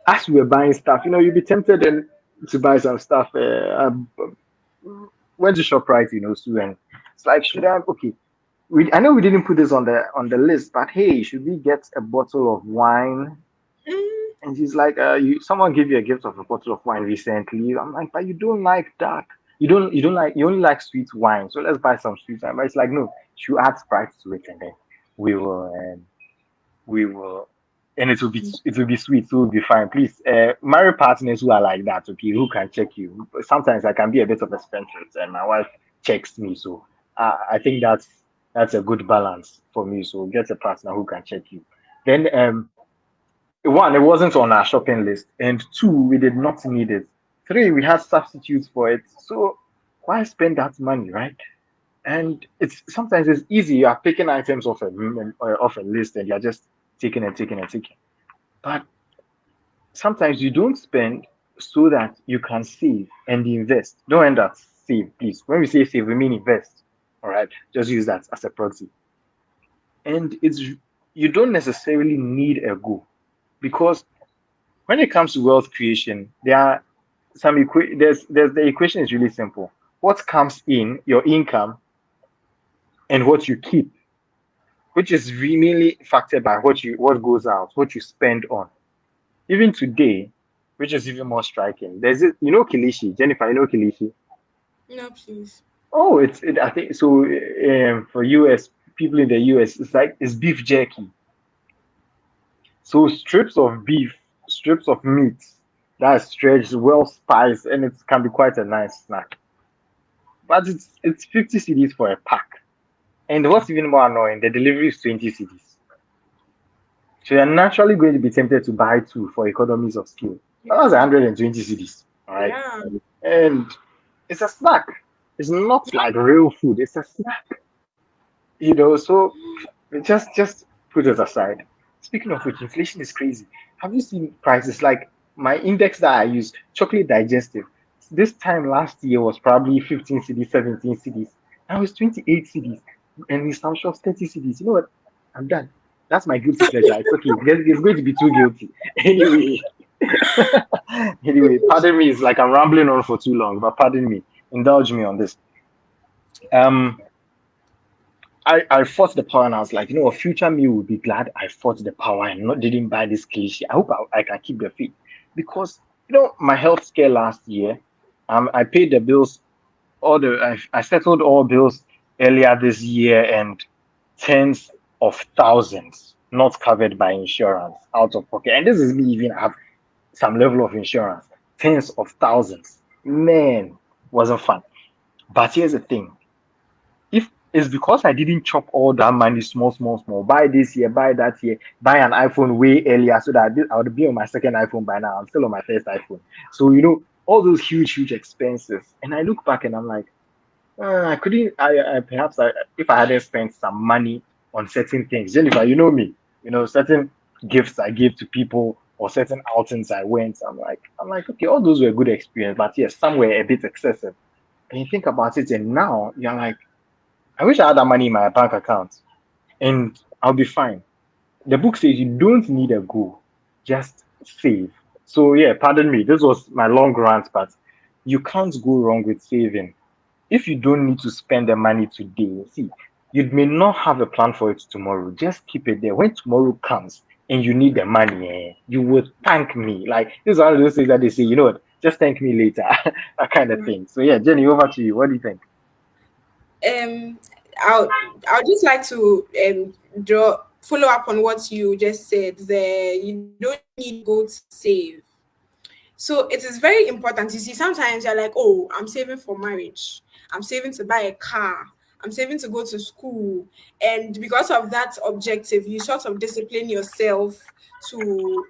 as we were buying stuff, you'd be tempted to buy some stuff. Went to ShopRite, Sue, and it's like, should I? Okay, I know we didn't put this on the list, but hey, should we get a bottle of wine? And she's like, someone gave you a gift of a bottle of wine recently. I'm like, but you don't like that. You only like sweet wine. So let's buy some sweet wine. But it's like, no, you add Sprite to it, and then we will, we will, and it will be sweet, so we'll be fine. Please, married partners who are like that, okay, who can check you. Sometimes I can be a bit of a spendthrift, and my wife checks me. So I think that's a good balance for me. So get a partner who can check you. Then one, it wasn't on our shopping list, and two, we did not need it. Three, we had substitutes for it. So why spend that money, right? And it's easy. You are picking items off a list, and you're just taking and taking and taking. But sometimes you don't spend so that you can save and invest. Don't end up save, please. When we say save, we mean invest. All right, just use that as a proxy. And you don't necessarily need a goal, because when it comes to wealth creation, there are there's the equation is really simple. What comes in, your income, and what you keep, which is really factored by what goes out, what you spend on. Even today, which is even more striking. There's it, Kilishi, Jennifer, Kilishi. No, please. Oh, I think so. For US people in the US, it's beef jerky. So strips of meat that is stretched, well spiced, and it can be quite a nice snack. But it's 50 cedis for a pack. And what's even more annoying, the delivery is 20 cedis. So you're naturally going to be tempted to buy two for economies of scale. That's 120 cedis. All right. Yeah. And it's a snack. It's not like real food, it's a snack. So just put it aside. Speaking of which, inflation is crazy. Have you seen prices? Like my index that I use, chocolate digestive, this time last year was probably 15 cedis, 17 cedis. Now it's 28 cedis. And in some shops, 30 cedis. You know what? I'm done. That's my guilty pleasure. It's okay. It's going to be too guilty. Anyway. Anyway, pardon me. It's like I'm rambling on for too long, but pardon me. Indulge me on this. I fought the power, and I was like, a future me would be glad I fought the power and didn't buy this cliche. I hope I can keep the faith, because my health scare last year. I paid the bills, I settled all bills earlier this year, and tens of thousands not covered by insurance out of pocket. And this is me even have some level of insurance. Tens of thousands, man, wasn't fun. But here's the thing. If it's because I didn't chop all that money small, buy this year, buy that year, buy an iPhone way earlier, so that I would be on my second iPhone by now. I'm still on my first iPhone. So, all those huge expenses. And I look back and I'm like, I couldn't, perhaps if I hadn't spent some money on certain things. Jennifer, you know me, certain gifts I gave to people or certain outings I went. I'm like, okay, all those were good experience, but yes, some were a bit excessive. And you think about it, and now you're like, I wish I had that money in my bank account, and I'll be fine. The book says you don't need a goal, just save. So yeah, pardon me, this was my long rant, but you can't go wrong with saving. If you don't need to spend the money today, see, you may not have a plan for it tomorrow. Just keep it there. When tomorrow comes and you need the money, you will thank me. Like, this is one of those things that they say, just thank me later, that kind of thing. So yeah, Jenny, over to you. What do you think? I'll just like to draw follow up on what you just said there, you don't need a goal to save. So it is very important. You see, sometimes you're like, oh, I'm saving for marriage. I'm saving to buy a car. I'm saving to go to school. And because of that objective, you sort of discipline yourself to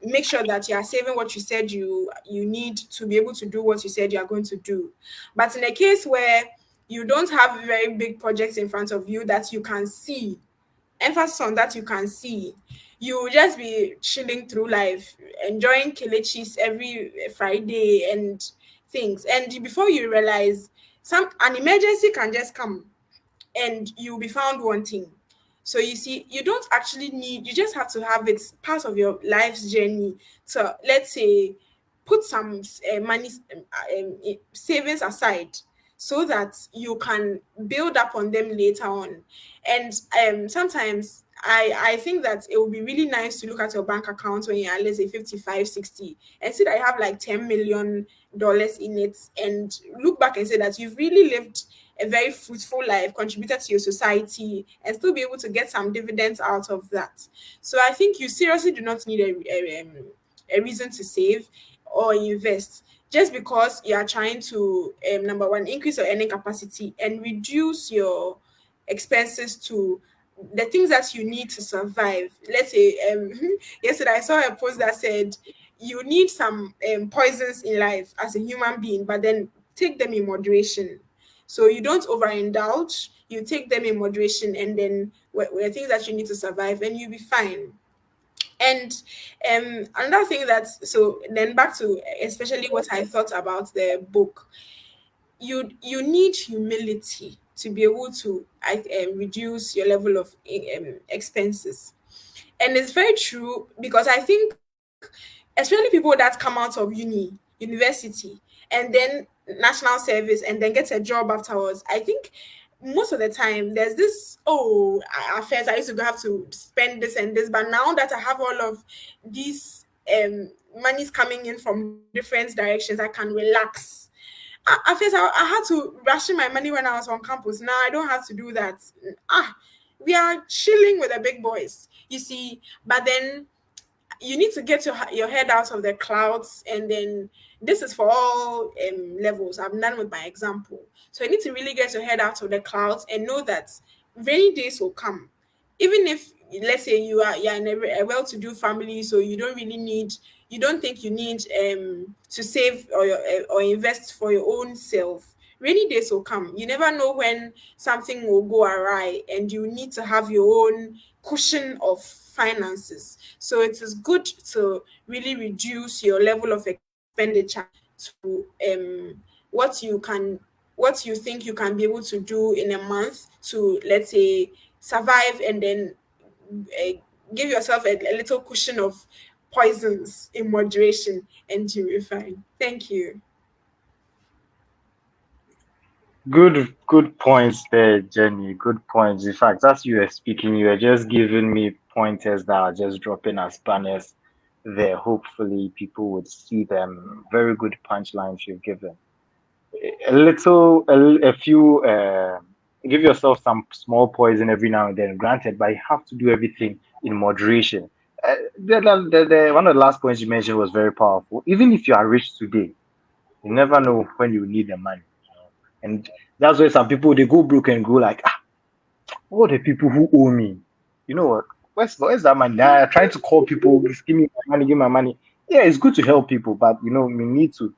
make sure that you are saving what you said you need to be able to do what you said you are going to do. But in a case where you don't have very big projects in front of you that you can see, emphasis on that you can see, you will just be chilling through life, enjoying kelechis every Friday and things. And before you realize, an emergency can just come and you'll be found wanting. So you see, you don't actually need, you just have to have it part of your life's journey to, let's say, put some money, savings aside so that you can build up on them later on. And sometimes I think that it would be really nice to look at your bank account when you're, let's say, 55, 60, and see that you have like $10 million in it, and look back and say that you've really lived a very fruitful life, contributed to your society, and still be able to get some dividends out of that. So I think you seriously do not need a reason to save or invest just because you are trying to, number one, increase your earning capacity and reduce your expenses to the things that you need to survive. Let's say, yesterday I saw a post that said you need some poisons in life as a human being, but then take them in moderation. So you don't overindulge, you take them in moderation, and then where things that you need to survive, and you'll be fine. And another thing that's, so then back to especially what I thought about the book, you need humility to be able to reduce your level of expenses. And it's very true because I think, especially people that come out of university, and then national service, and then get a job afterwards, I think most of the time there's this, oh, at first I used to have to spend this and this, but now that I have all of these monies coming in from different directions, I can relax. At first, I had to ration my money when I was on campus. Now I don't have to do that. We are chilling with the big boys, you see. But then you need to get your head out of the clouds, and then this is for all levels. I'm done with my example. So you need to really get your head out of the clouds and know that rainy days will come. Even if, let's say, you're in a well-to-do family, so you don't think you need to save or invest for your own self. Rainy days will come. You never know when something will go awry, and you need to have your own cushion of finances. So it is good to really reduce your level of expenditure to what you think you can be able to do in a month to, let's say, survive, and then uh, give yourself a little cushion of poisons in moderation, and you'll be fine. Thank you. Good points there, Jenny. Good points. In fact, as you were speaking, you were just giving me pointers that are just dropping as banners there. Hopefully, people would see them. Very good punchlines you've given. A few, give yourself some small poison every now and then, granted, but you have to do everything in moderation. One of the last points you mentioned was very powerful. Even if you are rich today, you never know when you need the money. And that's why some people, they go broke and go like, all the people who owe me, you know what? Where's that money? I'm trying to call people, "Just give me my money, give me my money." Yeah, it's good to help people, but we need to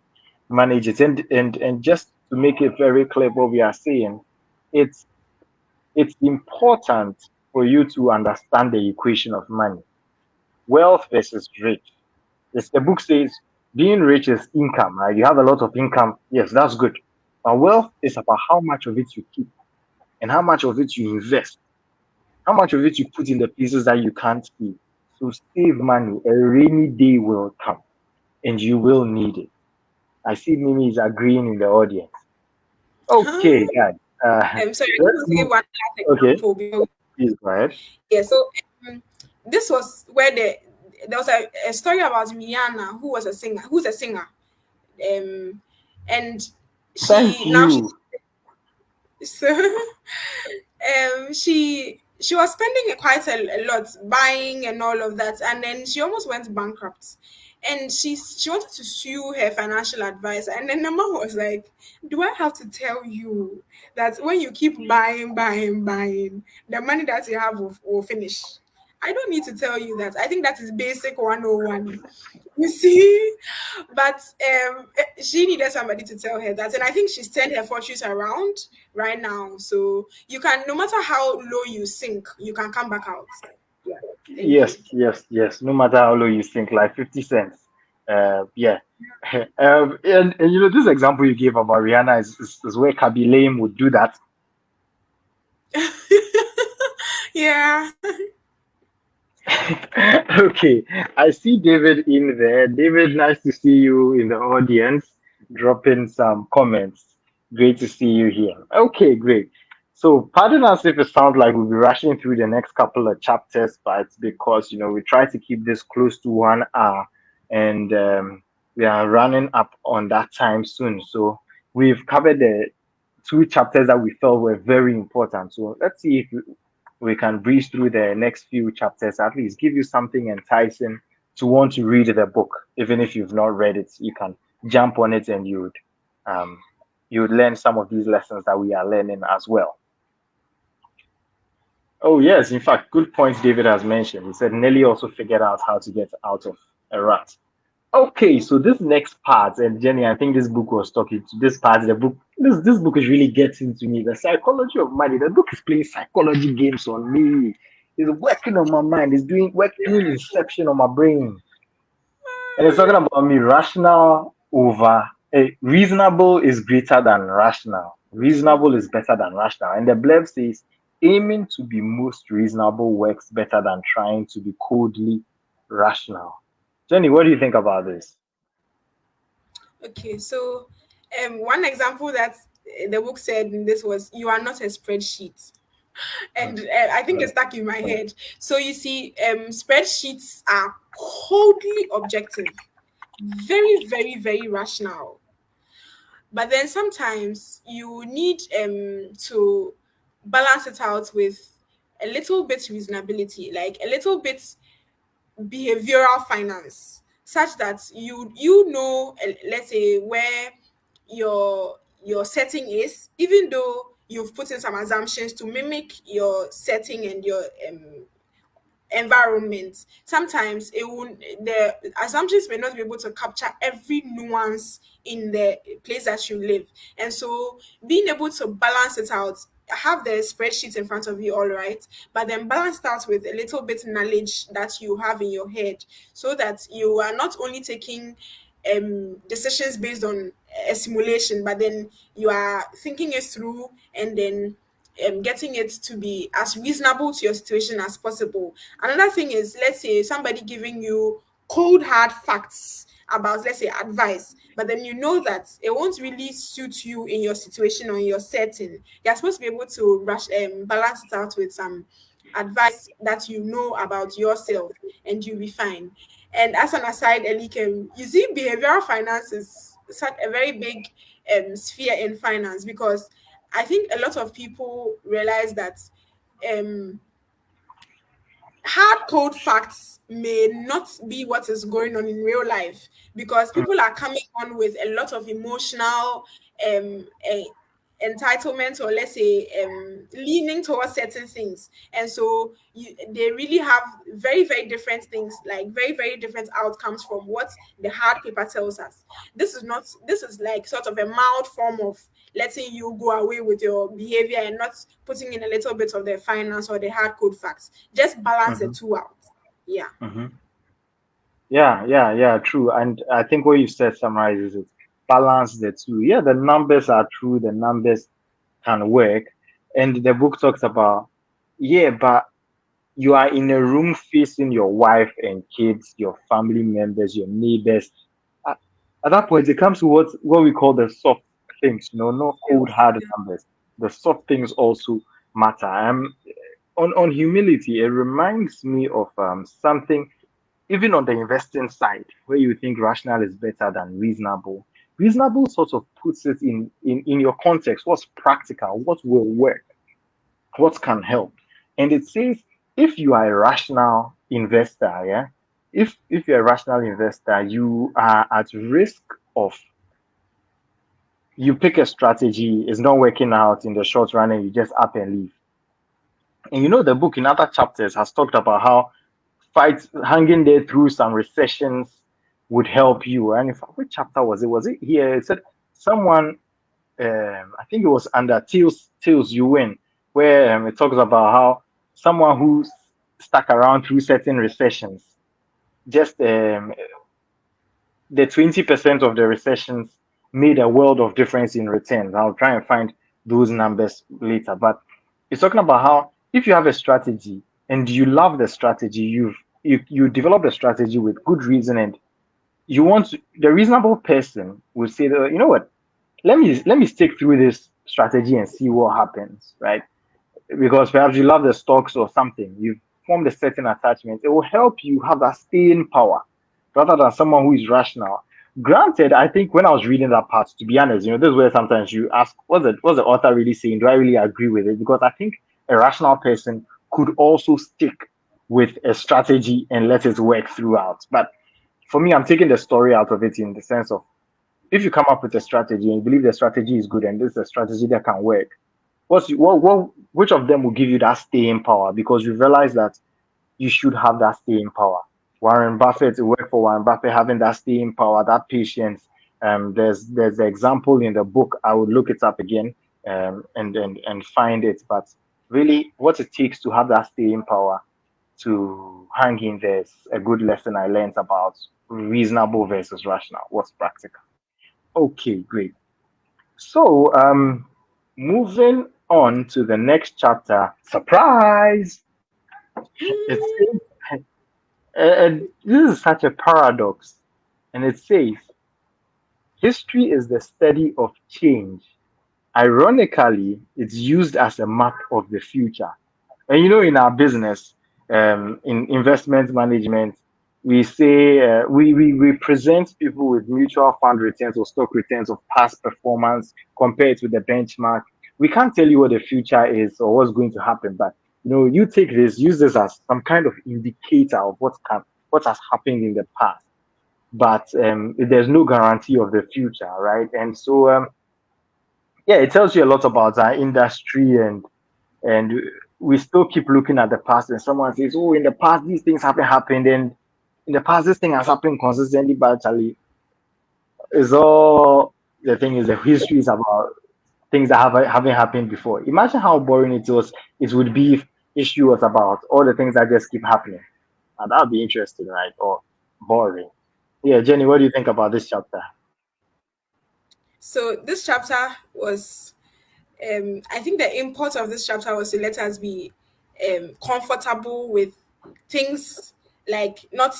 manage it. And just to make it very clear what we are saying, it's it's important for you to understand the equation of money. Wealth versus rich. Yes, the book says being rich is income, right? You have a lot of income. Yes, that's good. But wealth is about how much of it you keep and how much of it you invest, how much of it you put in the places that you can't see. So save money. A rainy day will come and you will need it. I see Mimi is agreeing in the audience. Okay, guys. Sorry, I just Let's want to give move. one last Okay, example before. please go ahead. Yeah, so um, this was where there was a story about Rihanna, who's a singer, um, and Thank she now you. so she she was spending quite a lot buying and all of that, and then she almost went bankrupt. And she wanted to sue her financial advisor, and then the man was like, "Do I have to tell you that when you keep buying, the money that you have will finish? I don't need to tell you that. I think that is basic 101. You see, but she needed somebody to tell her that, and I think she's turned her fortunes around right now. So you can, no matter how low you sink, you can come back out. Yeah. Thank Yes, you. yes, yes. No matter how low you think, like 50 cents. Yeah. And you know, this example you gave about Rihanna is where Kaby Lame would do that. Yeah. Okay, I see David in there. David, nice to see you in the audience, dropping some comments. Great to see you here. Okay, great. So, pardon us if it sounds like we'll be rushing through the next couple of chapters, but it's because, you know, we try to keep this close to 1 hour and we are running up on that time soon. So, we've covered the two chapters that we felt were very important. So, let's see if we can breeze through the next few chapters, at least give you something enticing to want to read the book. Even if you've not read it, you can jump on it and um, you would learn some of these lessons that we are learning as well. Oh, yes, in fact, good points David has mentioned. He said Nelly also figured out how to get out of a rut. Okay, so this next part, and Jenny, I think this book was talking to this part. The book, this book is really getting to me. The psychology of money. The book is playing psychology games on me. It's working on my mind. It's doing inception on my brain, and it's talking about me. Rational over reasonable is greater than rational. Reasonable is better than rational, and the blurb says aiming to be most reasonable works better than trying to be coldly rational. Jenny, what do you think about this? Okay, so one example that the book said in this was, "You are not a spreadsheet." And I think it's stuck in my head. So you see, spreadsheets are coldly objective, very, very, very rational. But then sometimes you need to balance it out with a little bit reasonability, like a little bit behavioral finance, such that you know, let's say where your setting is, even though you've put in some assumptions to mimic your setting and your environment. Sometimes it will, the assumptions may not be able to capture every nuance in the place that you live. And so being able to balance it out, have the spreadsheet in front of you, all right, but then balance that with a little bit knowledge that you have in your head, so that you are not only taking decisions based on a simulation, but then you are thinking it through, and then getting it to be as reasonable to your situation as possible. Another thing is, let's say somebody giving you cold hard facts about, let's say, advice, but then you know that it won't really suit you in your situation or in your setting. You're supposed to be able to balance it out with some advice that you know about yourself, and you'll be fine. And as an aside, Elikem, you see, behavioral finance is such a very big sphere in finance, because I think a lot of people realize that um, hard code facts may not be what is going on in real life, because people are coming on with a lot of emotional um, eh, entitlement, or let's say leaning towards certain things, and so they really have very, very different things, like very, very different outcomes from what the hard paper tells us. This is like sort of a mild form of letting you go away with your behavior and not putting in a little bit of the finance or the hard code facts. Just balance the Mhm, two out. Yeah. mhm. Yeah, yeah, yeah, true. And I think what you said summarizes it. Balance the two. Yeah, the numbers are true, the numbers can work. And the book talks about, yeah, but you are in a room facing your wife and kids, your family members, your neighbors. At, at that point, it comes to what we call the soft things, you know, not cold, hard numbers. The soft things also matter. On humility, it reminds me of something even on the investing side, where you think rational is better than reasonable. Reasonable sort of puts it in your context. What's practical? What will work? What can help? And it says if you are a rational investor, yeah, if you're a rational investor, you are at risk of you pick a strategy, it's not working out in the short run, and you just up and leave. And the book in other chapters has talked about how hanging there through some recessions would help you. And which chapter was it? Was it here? It said someone, I think it was under Tills You Win, where it talks about how someone who stuck around through certain recessions, just the 20% of the recessions made a world of difference in returns. I'll try and find those numbers later. But it's talking about how if you have a strategy and you love the strategy, you develop the strategy with good reason, and the reasonable person will say that, what, let me stick through this strategy and see what happens, right? Because perhaps you love the stocks or something, you've formed a certain attachment. It will help you have that staying power rather than someone who is rational. Granted, I think when I was reading that part, to be honest, this is where sometimes you ask, what's the author really saying? Do I really agree with it? Because I think a rational person could also stick with a strategy and let it work throughout. But for me, I'm taking the story out of it in the sense of if you come up with a strategy and you believe the strategy is good and this is a strategy that can work, which of them will give you that staying power? Because you realize that you should have that staying power. Warren Buffett, it worked for Warren Buffett having that staying power, that patience. There's the example in the book. I would look it up again and find it. But really, what it takes to have that staying power to hang in there's a good lesson I learned about reasonable versus rational. What's practical? Okay, great. So, moving on to the next chapter. Surprise! It's this is such a paradox, and it says history is the study of change. Ironically, it's used as a map of the future. And in our business, in investment management, we say we present people with mutual fund returns or stock returns of past performance compared with the benchmark. We can't tell you what the future is or what's going to happen, but you take this, use this as some kind of indicator of what has happened in the past. But there's no guarantee of the future, right? And so yeah, it tells you a lot about our industry, and we still keep looking at the past, and someone says, oh, in the past these things haven't happened, and in the past this thing has happened consistently, but actually it's all the thing is the history is about things that haven't happened before. Imagine how boring it would be if issue was about all the things that just keep happening. And that would be interesting, right? Or boring. Yeah, Jenny, what do you think about this chapter? So this chapter was, I think the import of this chapter was to let us be comfortable with things, like not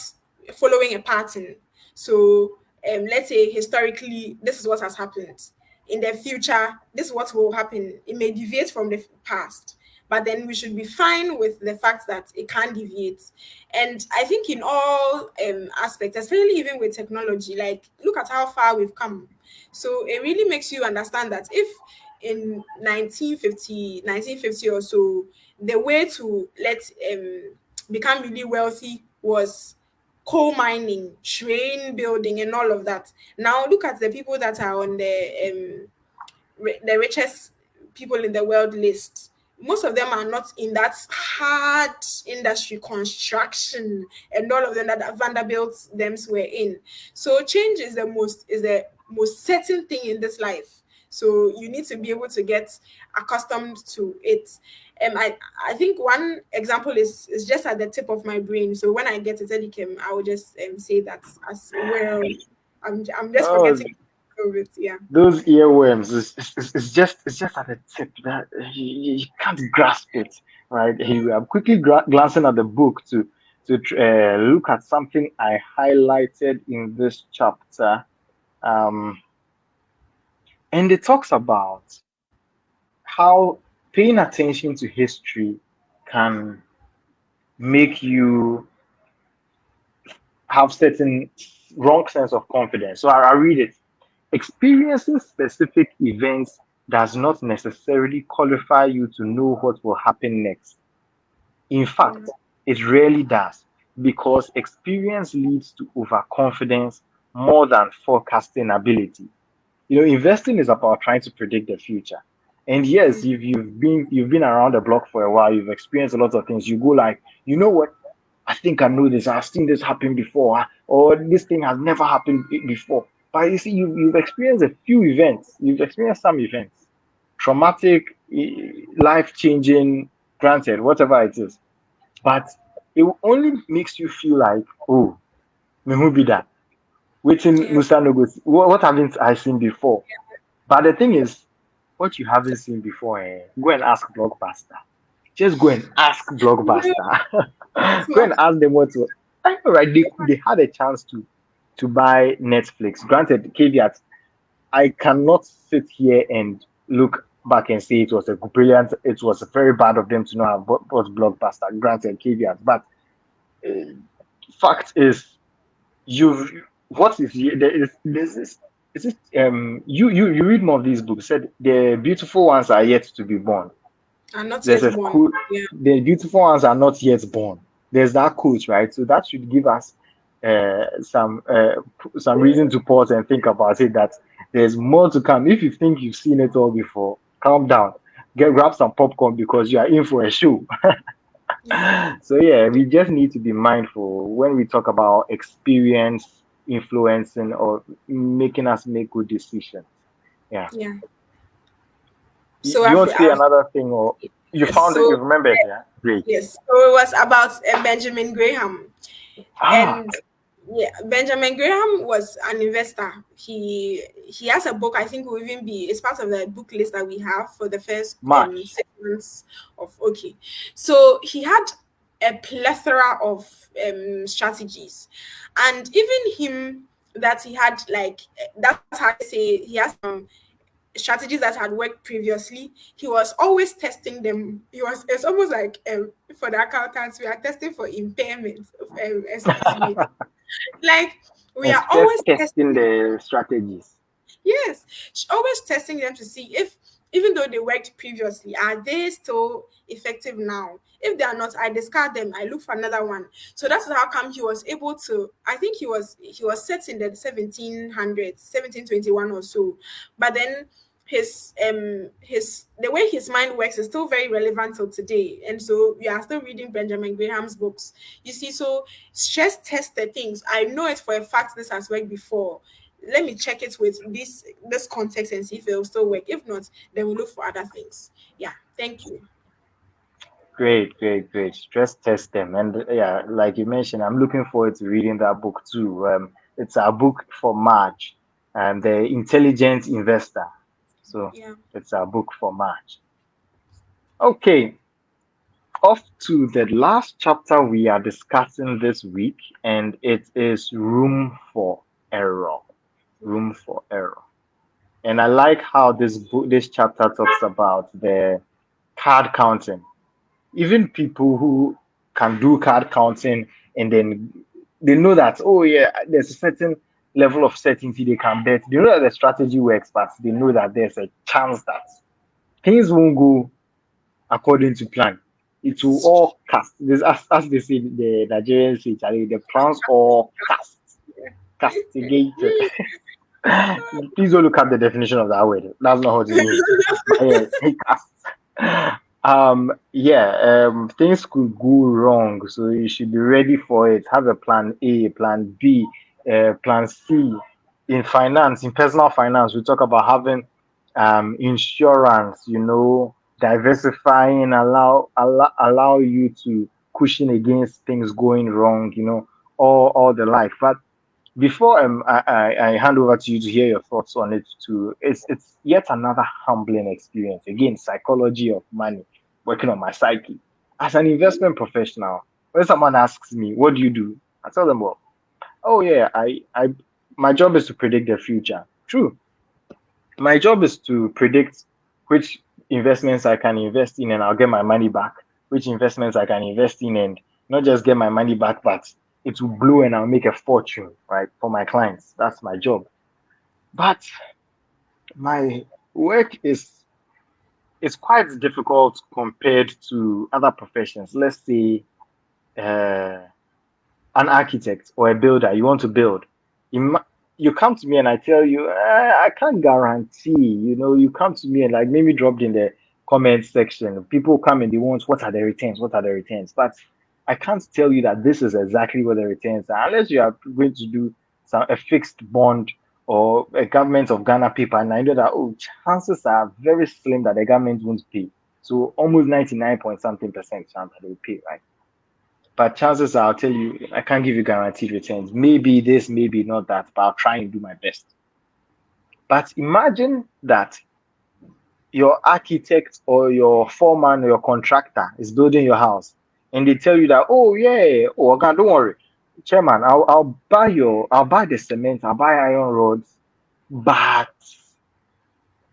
following a pattern. So let's say historically, this is what has happened. In the future, this is what will happen. It may deviate from the past, but then we should be fine with the fact that it can deviate. And I think in all aspects, especially even with technology, like look at how far we've come. So it really makes you understand that if in 1950 or so, the way to let become really wealthy was coal mining, train building, and all of that. Now look at the people that are on the richest people in the world list. Most of them are not in that hard industry, construction, and all of them that Vanderbilt thems were in. So change is the most certain thing in this life. So you need to be able to get accustomed to it. I think one example is just at the tip of my brain. So when I get to Elikem, I will just say that as well. I'm just Oh, forgetting of it. Yeah. those earworms it's just at the tip that you can't grasp it, right? I'm quickly glancing at the book to look at something I highlighted in this chapter, um, and it talks about how paying attention to history can make you have certain wrong sense of confidence. So I read it. Experiencing specific events does not necessarily qualify you to know what will happen next. In fact, it rarely does because experience leads to overconfidence more than forecasting ability. Investing is about trying to predict the future. And yes, if you've been around the block for a while, you've experienced a lot of things. You go like, you know what? I think I know this. I've seen this happen before, or this thing has never happened before. But you see, you've experienced a few events. You've experienced some events, traumatic, life changing, granted, whatever it is. But it only makes you feel like, oh, me who be that? Waiting, Yeah. Musa no go. What haven't I seen before? But the thing is, what you haven't seen before, go and ask Blockbuster. Just go and ask Blockbuster. Go and ask them what to. I know, right? They had a chance to buy Netflix. Granted, caveat, I cannot sit here and look back and say it was very bad of them to not have bought Blockbuster. Granted, caveat, but uh, fact is, you've what is there's this is it you read more of these books. Said the beautiful ones are yet to be born. And not There's yet a born. quote, Yeah. the beautiful ones are not yet born. There's that quote, right? So that should give us some reason to pause and think about it, that there's more to come. If you think you've seen it all before, calm down. Grab some popcorn because you are in for a show. Yeah. So yeah, we just need to be mindful when we talk about experience influencing or making us make good decisions. Yeah. Yeah. Do So you I've, want to say I've another thing, or you found it? so You remembered? Yeah. Great. yes. So it was about Benjamin Graham. Ah, And yeah, Benjamin Graham was an investor. He has a book. I think will even be it's part of the book list that we have for the first March. 6 months of okay. So he had a plethora of strategies, and even him that he had like that's how I say he has some strategies that had worked previously. He was always testing them. It's almost like for the accountants we are testing for impairment. Excuse me, like we It's are just always testing testing. the strategies. Yes, always testing them to see if, even though they worked previously, are they still effective now? If they are not, I discard them. I look for another one. So that's how come he was able to. I think he was set in the 1700s, 1721 or so, but then his the way his mind works is still very relevant till today, and so we are still reading Benjamin Graham's books. You see, so stress test the things. I know it for a fact this has worked before. Let me check it with this context and see if it will still work. If not, then we'll look for other things. Yeah, thank you. Great, great, great. Stress test them. And yeah, like you mentioned, I'm looking forward to reading that book too. It's a book for March, and the Intelligent Investor. So Yeah. it's a book for March. Okay, off to the last chapter we are discussing this week, and it is room for error. Room for error. And I like how this chapter talks about the card counting. Even people who can do card counting and then they know that, oh yeah, there's a certain level of certainty they can bet. They know that the strategy works, but they know that there's a chance that things won't go according to plan. It will all cast. This, as they say, the Nigerians say, Charlie, the plans all cast, castigated. Please don't look at the definition of that word. That's not what it means. But yeah, it casts. Things could go wrong, so you should be ready for it. Have a plan A, plan B, plan C. In finance, in personal finance, we talk about having insurance, diversifying, allow you to cushion against things going wrong, all the like. But before I hand over to you to hear your thoughts on it too, it's yet another humbling experience. Again, psychology of money, working on my psyche. As an investment professional, when someone asks me, what do you do? I tell them, well, oh yeah, I my job is to predict the future. True. My job is to predict which investments I can invest in and I'll get my money back, which investments I can invest in and not just get my money back, but it will blow and I'll make a fortune, right, for my clients. That's my job. But my work is it's quite difficult compared to other professions. Let's say uh, an architect or a builder, you want to build. You come to me and I tell you, I can't guarantee. You come to me and like maybe dropped in the comment section. People come and they want, what are the returns? What are the returns? But I can't tell you that this is exactly what the returns are unless you are going to do a fixed bond or a government of Ghana paper. And I know that, oh, chances are very slim that the government won't pay. So almost 99 point something percent chance that they will pay, right? But chances are, I'll tell you, I can't give you guaranteed returns. Maybe this, maybe not that, but I'll try and do my best. But imagine that your architect or your foreman or your contractor is building your house and they tell you that, oh, yeah, oh, God, don't worry. Chairman, I'll buy the cement, I'll buy iron rods, but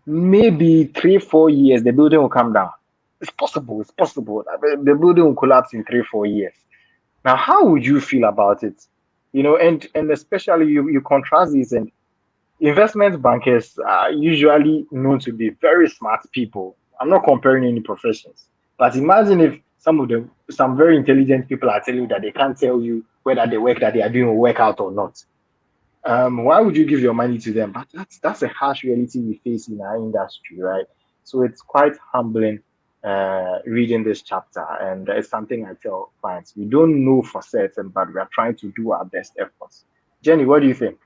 maybe 3, 4 years, the building will come down. It's possible, it's possible. The building will collapse in 3, 4 years. Now, how would you feel about it? And especially you contrast these, and investment bankers are usually known to be very smart people. I'm not comparing any professions, but imagine if some very intelligent people are telling you that they can't tell you whether the work that they are doing will work out or not. Why would you give your money to them? But that's a harsh reality we face in our industry, right? So it's quite humbling reading this chapter, and it's something I tell clients. We don't know for certain, but we are trying to do our best efforts. Jenny, what do you think?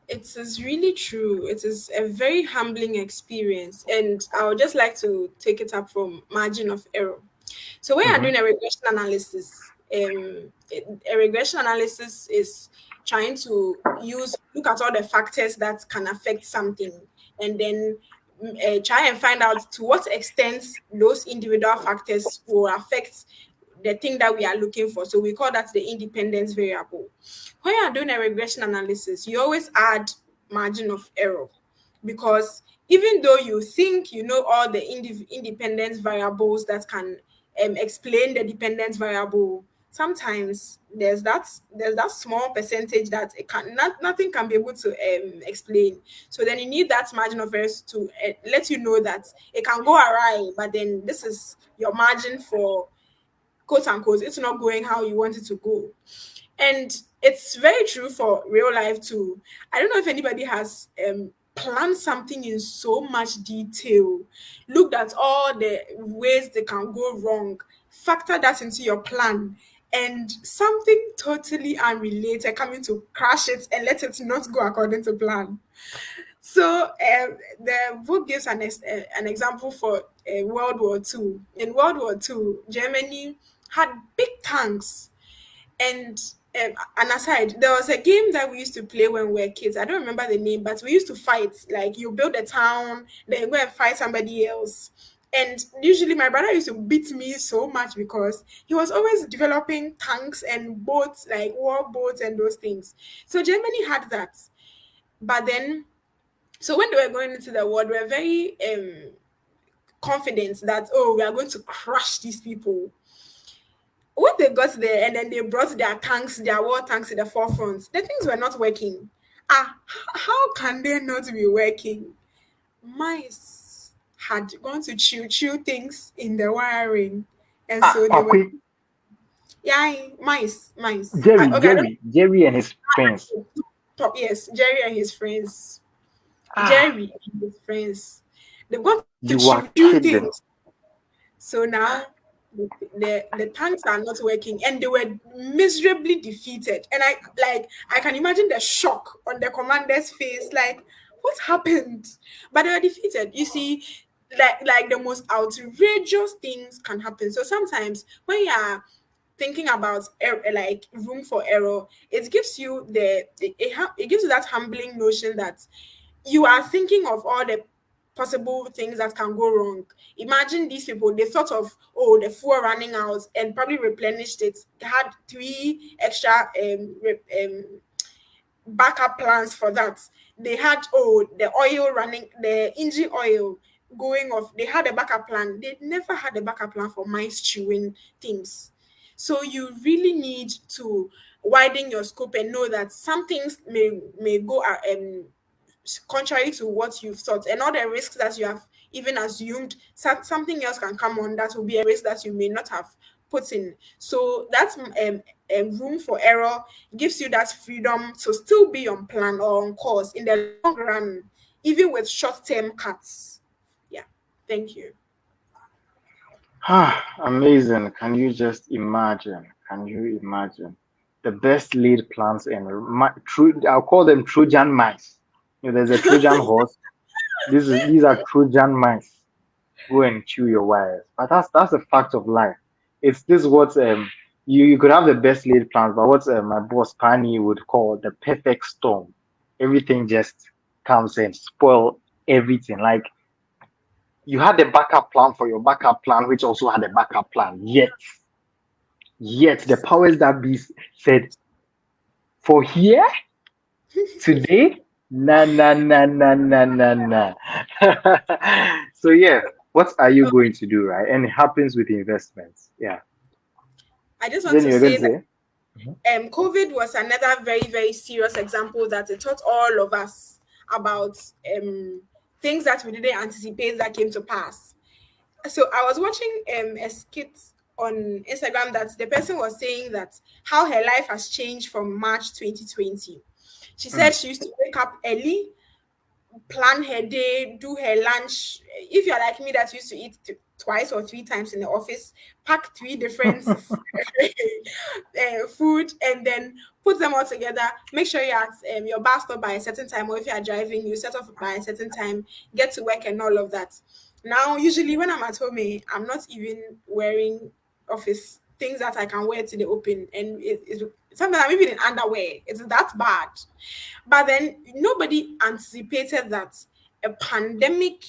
It is really true. It is a very humbling experience. And I would just like to take it up from margin of error. So when you're Mm-hmm. doing a regression analysis, a regression analysis is trying to look at all the factors that can affect something, and then try and find out to what extent those individual factors will affect the thing that we are looking for. So we call that the independence variable. When you are doing a regression analysis, you always add margin of error, because even though you think you know all the independence variables that can explain the dependence variable, sometimes there's that small percentage that nothing can be able to explain. So then you need that margin of error to let you know that it can go awry, but then this is your margin for quote unquote it's not going how you want it to go. And it's very true for real life too. I don't know if anybody has planned something in so much detail, looked at all the ways they can go wrong, factor that into your plan, and something totally unrelated coming to crash it and let it not go according to plan. So the book gives an example for World War Two. In World War Two, Germany had big tanks, and an aside, there was a game that we used to play when we were kids. I don't remember the name, but we used to fight. Like you build a town, then you go and fight somebody else. And usually my brother used to beat me so much because he was always developing tanks and boats, like war boats and those things. So Germany had that. But then, so when they were going into the war, they were very confident that, oh, we are going to crush these people. When they got there and then they brought their tanks, their war tanks to the forefront, the things were not working. How can they not be working? Mice had gone to chew things in the wiring, and Ah, so they were, Kwakwe, yeah, mice. Jerry, Okay, I don't Jerry, Jerry and his friends. top. Yes, Jerry and his friends. Ah, Jerry and his friends. They've gone to you are chew kidding. things. So now the tanks are not working, and they were miserably defeated. And I can imagine the shock on the commander's face, like, what happened? But they were defeated. You see, like the most outrageous things can happen. So sometimes when you are thinking about like room for error, it gives you it gives you that humbling notion that you are thinking of all the possible things that can go wrong. Imagine these people, they thought of, oh, the fuel running out and probably replenished it. They had three extra backup plans for that. They had, oh, the oil running, the engine oil going off. They had a backup plan. They never had a backup plan for mice chewing things. So you really need to widen your scope and know that some things may go contrary to what you've thought, and all the risks that even assumed, something else can come on that will be a risk that you may not have put in. So that's room for error gives you that freedom to still be on plan or on course in the long run, even with short-term cuts. Yeah, thank you. Amazing. Can you just imagine? Can you imagine the best laid plans and I'll call them Trojan mice. There's a Trojan horse. These are Trojan mice. Go and chew your wires. But that's a fact of life. It's this what you could have the best laid plans, but what my boss Pani would call the perfect storm. Everything just comes and spoil everything. Like you had a backup plan for your backup plan, which also had a backup plan. Yet the powers that be said, for here today, na. So yeah, what are you going to do, right? And it happens with investments. Yeah. I just want Then to you're going say to that say, COVID was another very, very serious example that it taught all of us about things that we didn't anticipate that came to pass. So I was watching a skit on Instagram that the person was saying that how her life has changed from March 2020. She said mm, she used to wake up early, plan her day, do her lunch. If you're like me that used to eat twice or three times in the office, pack three different food and then put them all together. Make sure you're at your bus stop by a certain time, or if you are driving, you set off by a certain time, get to work and all of that. Now, usually when I'm at home, I'm not even wearing office things that I can wear to the open, and sometimes I'm even in underwear. It's that bad. But then nobody anticipated that a pandemic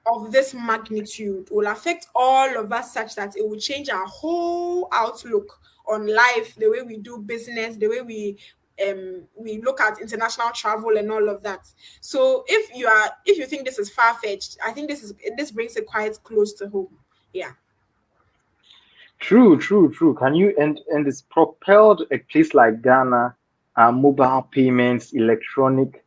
of this magnitude will affect all of us such that it will change our whole outlook on life, the way we do business, the way we look at international travel and all of that. So if you think this is far fetched, I think this brings it quite close to home. Yeah. true. Can you and it's propelled a place like Ghana, mobile payments, electronic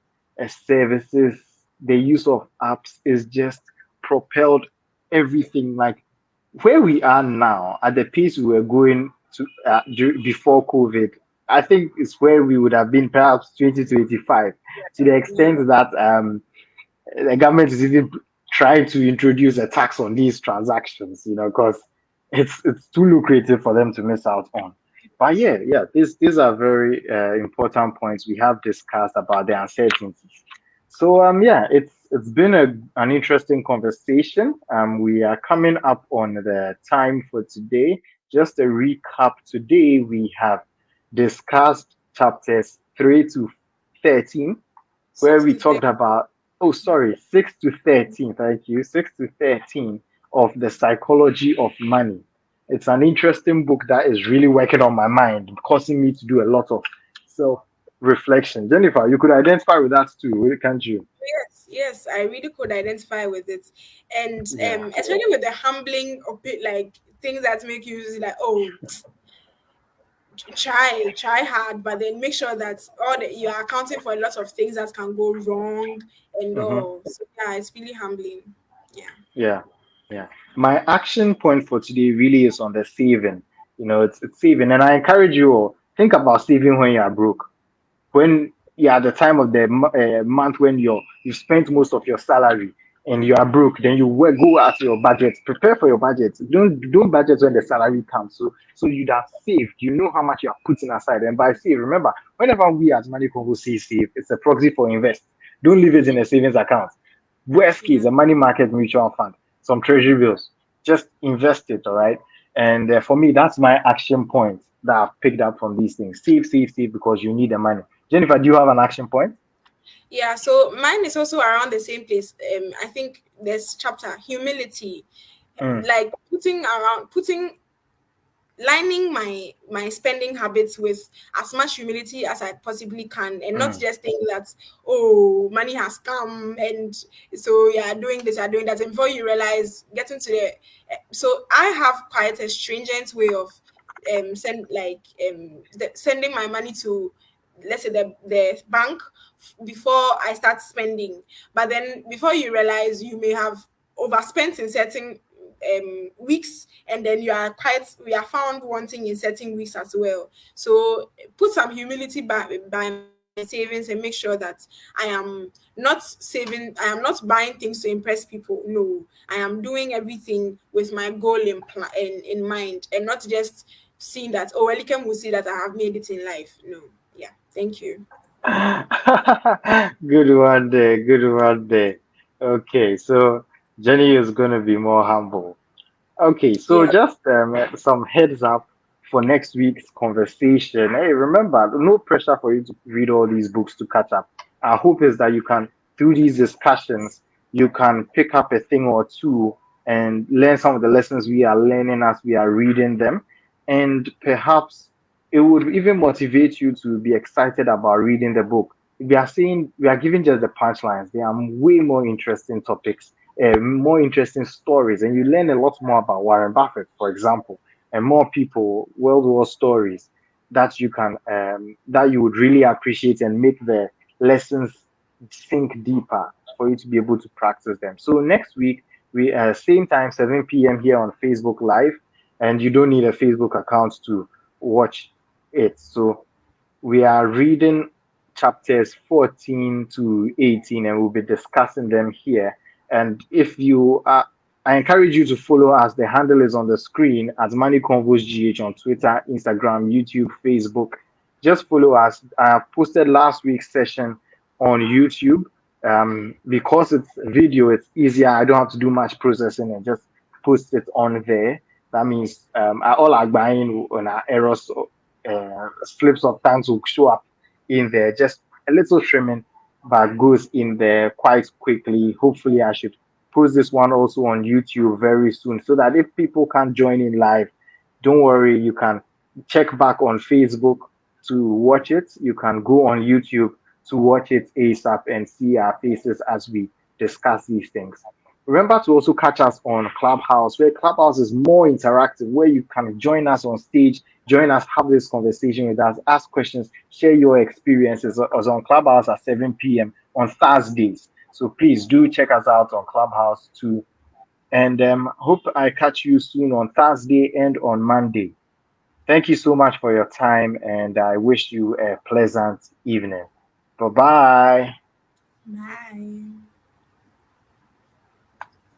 services, the use of apps is just propelled everything. Like where we are now, at the pace we were going to before COVID, I think it's where we would have been perhaps 2025, to the Yeah. extent that the government is even trying to introduce a tax on these transactions, because it's too lucrative for them to miss out on. But yeah, these are very important points we have discussed about the uncertainties. So yeah, it's been an interesting conversation. We are coming up on the time for today. Just a recap: today we have discussed chapters 3 to 13, where we 60. talked about, oh, sorry, 6 to 13, thank you, 6 to 13 of the psychology of money. It's an interesting book that is really working on my mind, causing me to do a lot of self reflection. Jennifer, you could identify with that too, can't you? Yes, I really could identify with it, and Yeah. especially with the humbling of it, like things that make you like, oh, try hard, but then make sure that you are accounting for a lot of things that can go wrong and Hmm. all. So yeah, it's really humbling. Yeah. Yeah. Yeah. My action point for today really is on the saving. It's saving. And I encourage you all, think about saving when you are broke. When you're at the time of the month when you've spent most of your salary and you are broke, then you will go at your budget, prepare for your budget. Don't budget when the salary comes. So you'd have saved. You know how much you are putting aside. And by save, remember, whenever we at Money Convos say save, it's a proxy for invest. Don't leave it in a savings account. Worst case, Yeah. a money market mutual fund, some treasury bills. Just invest it, all right? And for me, that's my action point that I've picked up from these things. Save, because you need the money. Jennifer, do you have an action point? Yeah, so mine is also around the same place. I think there's chapter humility, Mm, like putting lining my spending habits with as much humility as I possibly can, and not mm, just think that, oh, money has come and so yeah, doing this, you're doing that, and before you realize getting to the so I have quite a stringent way of sending my money to, let's say, the bank before I start spending. But then before you realize, you may have overspent in certain weeks, and then we are found wanting in certain weeks as well. So put some humility by my savings and make sure that I am not buying things to impress people. No, I am doing everything with my goal in mind, and not just seeing that, oh, Elikem will see that I have made it in life. No. Yeah, thank you. Good one there. Good one there. Okay, so Jenny is going to be more humble. Okay, so Yeah. just some heads up for next week's conversation. Hey, remember, no pressure for you to read all these books to catch up. Our hope is that you can, through these discussions, you can pick up a thing or two and learn some of the lessons we are learning as we are reading them. And perhaps it would even motivate you to be excited about reading the book. We are saying, we are giving just the punchlines. There are way more interesting topics, more interesting stories, and you learn a lot more about Warren Buffett, for example, and more people, World War stories that you can that you would really appreciate and make the lessons sink deeper for you to be able to practice them. So next week we same time 7 p.m. here on Facebook Live, and you don't need a Facebook account to watch it. So we are reading chapters 14 to 18 and we'll be discussing them here. And if you are, I encourage you to follow us. The handle is on the screen at Money Convos GH on Twitter, Instagram, YouTube, Facebook. Just follow us. I posted last week's session on YouTube. Because it's video, it's easier. I don't have to do much processing and just post it on there. That means all our buying on our errors slips of times will show up in there. Just a little trimming, but goes in there quite quickly. Hopefully, I should post this one also on YouTube very soon so that if people can't join in live, don't worry, you can check back on Facebook to watch it. You can go on YouTube to watch it ASAP and see our faces as we discuss these things. Remember to also catch us on Clubhouse, where Clubhouse is more interactive, where you can join us on stage, join us, have this conversation with us, ask questions, share your experiences. Us on Clubhouse at 7 p.m. on Thursdays. So please do check us out on Clubhouse too. And hope I catch you soon on Thursday and on Monday. Thank you so much for your time, and I wish you a pleasant evening. Bye bye. Bye.